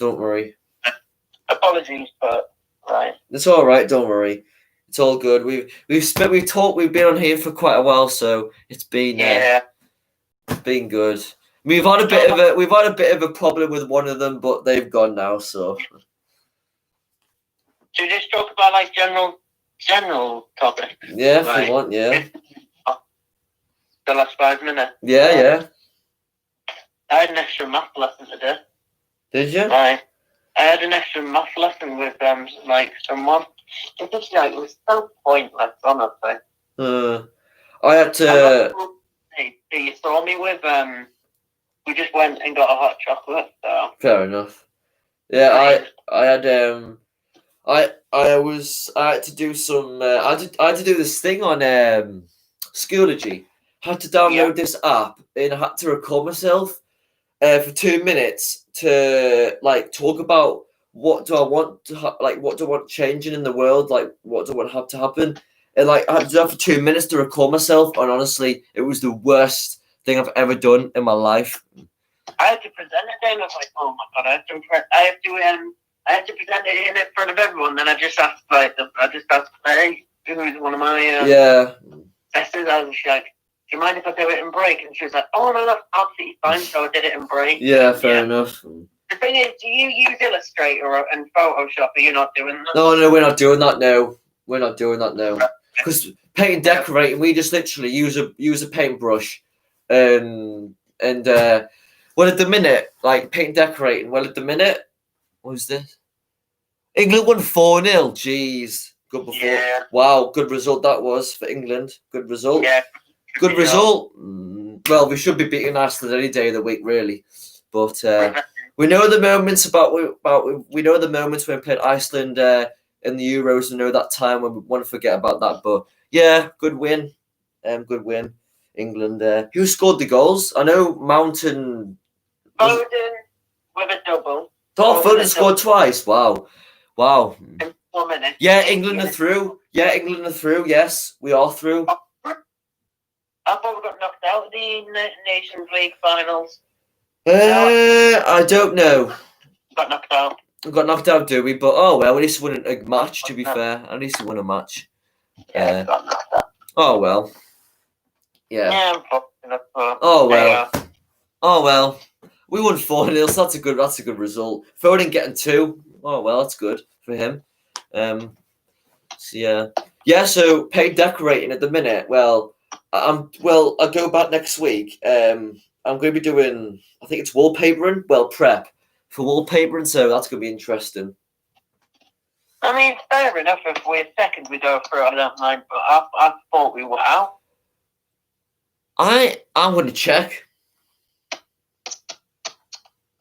Don't worry. Apologies, but right. It's all right. Don't worry. It's all good. We've talked. We've been on here for quite a while, so it's been been good. We've had a bit of a problem with one of them, but they've gone now. So. Should we just talk about like general topics? Yeah, if you want. Yeah. The last 5 minutes. Yeah. I had an extra math lesson today. Did you? I had an extra math lesson with like someone. It was so pointless, honestly. I had to. You saw me with we just went and got a hot chocolate. So. Fair enough. Yeah, I had I had to do some. I had to do this thing on Schoology. I had to download this app and I had to record myself for 2 minutes to like talk about what do I want to what do I want changing in the world, like what do I want to happen, and like I had to do that for 2 minutes to record myself, and honestly, it was the worst thing I've ever done in my life. I had to present it, and I was like, oh my god, I have to present it in front of everyone. Then I just asked hey, who's one of my testers. I was like, do you mind if I do it in break? And she was like, oh no, that's absolutely fine. So I did it in break. Yeah, fair enough. The thing is, do you use Illustrator and Photoshop? Are you not doing that? No, we're not doing that now. We're not doing that now. Because paint and decorating, we just literally use a paintbrush, and well, at the minute, like paint and decorating. Well, at the minute, what was this? England won 4-0. Jeez, good before. Yeah. Wow, good result that was for England. Good result. Yeah. Good result. Well, we should be beating Iceland any day of the week, really. But we know the moments we know the moments when we played Iceland in the Euros. We know that time when we want to forget about that. But yeah, good win. Good win. England. Who scored the goals? I know Mountain. Foden with a double. Oh, Foden scored twice. Wow. In 4 minutes. Yeah, England are through. Yes, we are through. I thought we got knocked out of the Nations League finals. I don't know. Got knocked out. We got knocked out, do we? But oh well, at least we won a match. To be fair, at least we won a match. Yeah, got knocked out. Oh well. Yeah. Yeah. Oh well. Oh well. We won 4-0. So that's a good result. Foden getting 2. Oh well, that's good for him. So yeah. So paid decorating at the minute. Well, I'll go back next week. I'm going to be doing, I think it's wallpapering. Well, prep for wallpapering. So that's going to be interesting. I mean, fair enough. If we're second, we go through. I don't mind. But I thought we were out. I'm going to check.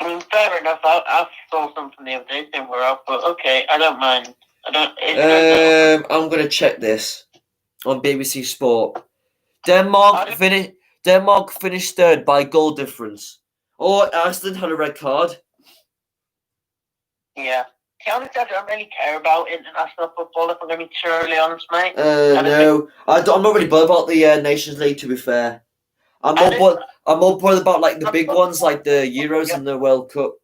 I mean, fair enough. I saw something the other day saying we're out, but okay, I don't mind. I'm going to check this on BBC Sport. Denmark finished third by goal difference. Or Iceland had a red card. Yeah. To be honest, I don't really care about international football, if I'm going to be truly honest, mate. No. I'm not really bothered about the Nations League, to be fair. I'm more bothered about like the big ones, like the Euros and the World Cup.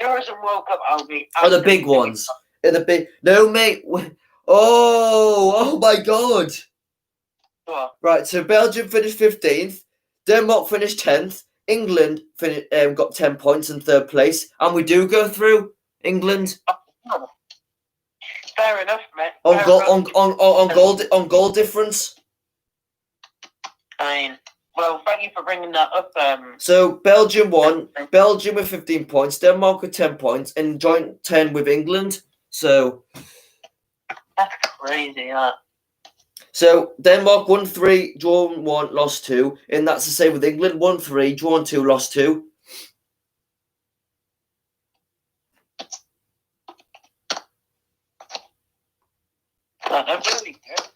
Euros and World Cup, I'll be... Oh, the big ones. No, mate. Oh my God. What? Right, so Belgium finished 15th, Denmark finished 10th, England got 10 points in third place, and we do go through England. Fair enough, mate. On goal difference. I mean, well, thank you for bringing that up. So Belgium won. Belgium with 15 points, Denmark with 10 points, and joint 10 with England. So that's crazy, huh? So Denmark won 3, drawn 1, lost 2, and that's the same with England. won 3, drawn 2, lost 2. That's really good.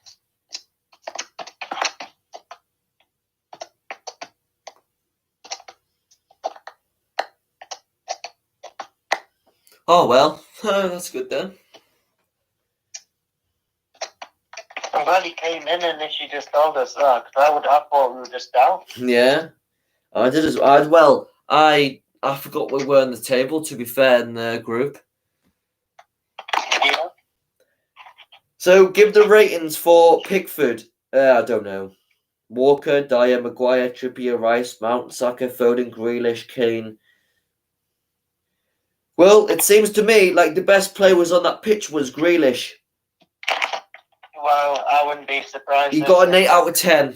Oh well, that's good then. I'm glad he came in and then she just told us that, because I thought we were just down. Yeah, I did as well. I I forgot we were in the table, to be fair, in the group. Yeah. So give the ratings for Pickford. I don't know. Walker, Dyer, Maguire, Trippier, Rice, Mount, Saka, Foden, Grealish, Kane. Well, it seems to me like the best player was on that pitch was Grealish. Well, I wouldn't be surprised. He got an 8 out of 10.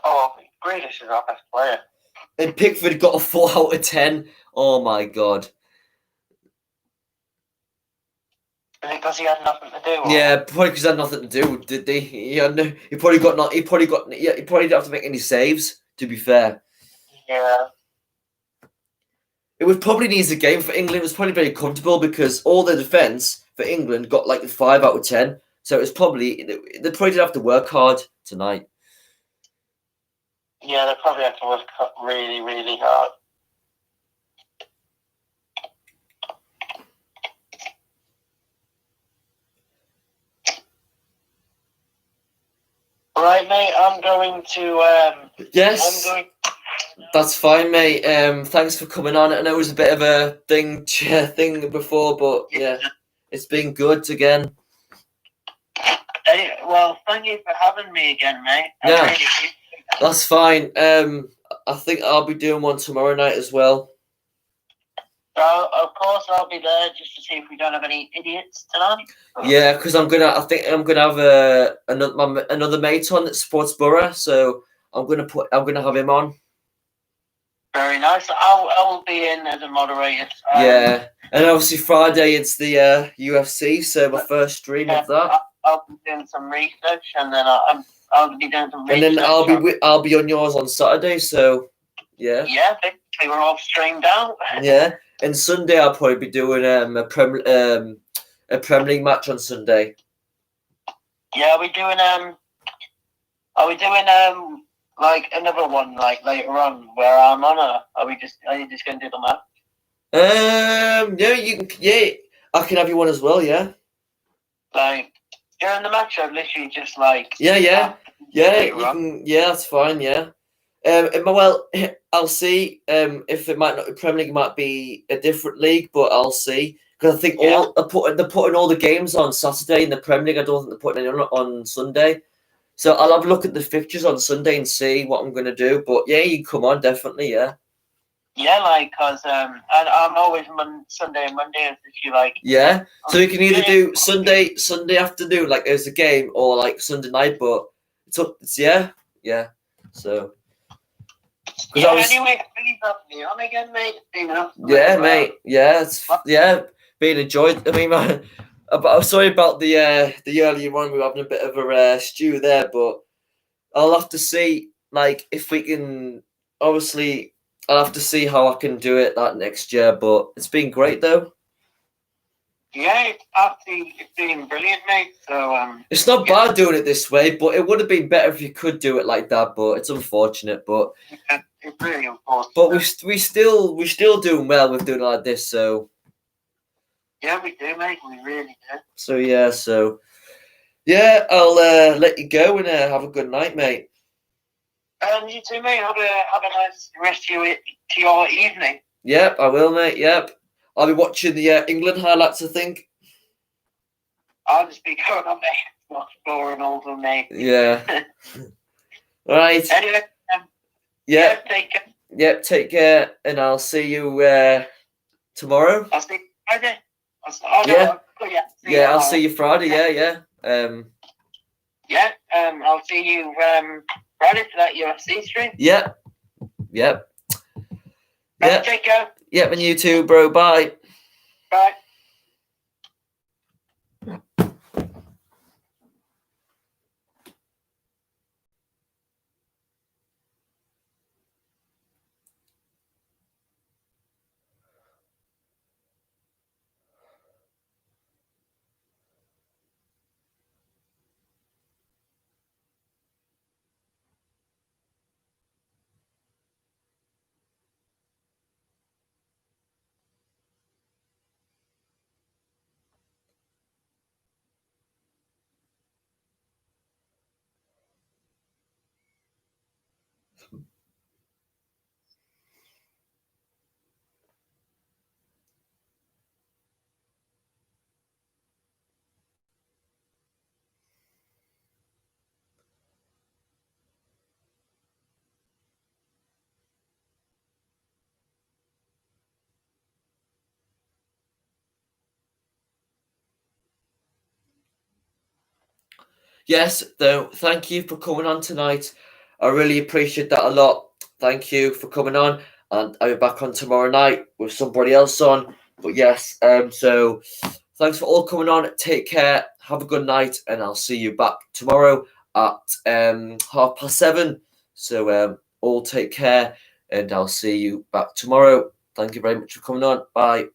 Oh, Grealish is our best player. And Pickford got a 4 out of 10. Oh my god. Is it because he had nothing to do? Or? Yeah, probably because he had nothing to do, did he? He probably got not. He probably didn't have to make any saves. To be fair. Yeah. It would probably needs a game for England. It was probably very comfortable because all the defence for England got like a 5 out of 10. So it's probably they probably did have to work hard tonight. Yeah, they probably have to work really, really hard. Right, mate. I'm going to. Yes. That's fine, mate. Thanks for coming on. I know it was a bit of a thing before, but yeah, it's been good again. Hey, well, thank you for having me again, mate. Yeah, really that's fine. I think I'll be doing one tomorrow night as well. So, of course, I'll be there just to see if we don't have any idiots tonight. Yeah, because I think I'm gonna have another mate on that supports Borough, so I'm gonna have him on. Very nice. I'll be in as a moderator. Yeah, and obviously Friday it's the UFC, so my first stream of that. I'll be doing some research, and then I'll be doing some research. And then I'll be on yours on Saturday, so yeah. Yeah, they were all streamed out. Yeah, and Sunday I'll probably be doing a Premier League match on Sunday. Yeah, are we doing like another one like later on where I'm on, or are you just going to do the match? Yeah, you can. Yeah, I can have you one as well. Yeah. Like during the match, I'm literally just like. Yeah. You can. Yeah, that's fine. Yeah. Well, I'll see. If it might not Premier League might be a different league, but I'll see because I think they're putting all the games on Saturday in the Premier League. I don't think they're putting any on Sunday. So I'll have a look at the fixtures on Sunday and see what I'm gonna do. But yeah, you come on, definitely. Yeah. Yeah, like because and I'm always Sunday and Monday if you like. Yeah, so you can either do Sunday afternoon, like there's a game, or like Sunday night. But it's yeah. So. Yeah. Anyway, please have me on again, mate. Yeah, mate. Yeah, being enjoyed. I mean, I'm sorry about the earlier one. We were having a bit of a stew there, but I'll have to see, like, if we can. Obviously, I'll have to see how I can do it that next year. But it's been great, though. Yeah, it's been brilliant, mate. So it's not bad doing it this way, but it would have been better if you could do it like that. But it's unfortunate. But it's really unfortunate. But we still doing well with doing it like this. So yeah, we do, mate. We really do. So yeah, I'll let you go and have a good night, mate. You too, mate. Have a nice rest of your evening. Yep, I will, mate. Yep, I'll be watching the England highlights, I think. I'll just be going on my Xbox scoring all the mate. Yeah. Right. Anyway. Yeah. Take care. Yep. Take care, and I'll see you tomorrow. I'll see you Friday. I'll see you Friday. Yeah. I'll see you Friday for that UFC stream. Yep. Take care. Yep, and you too, bro. Bye. Bye. Yes, though, thank you for coming on tonight. I really appreciate that a lot. Thank you for coming on, and I'll be back on tomorrow night with somebody else on. But yes, so thanks for all coming on. Take care. Have a good night, and I'll see you back tomorrow at 7:30. So all take care, and I'll see you back tomorrow. Thank you very much for coming on. Bye.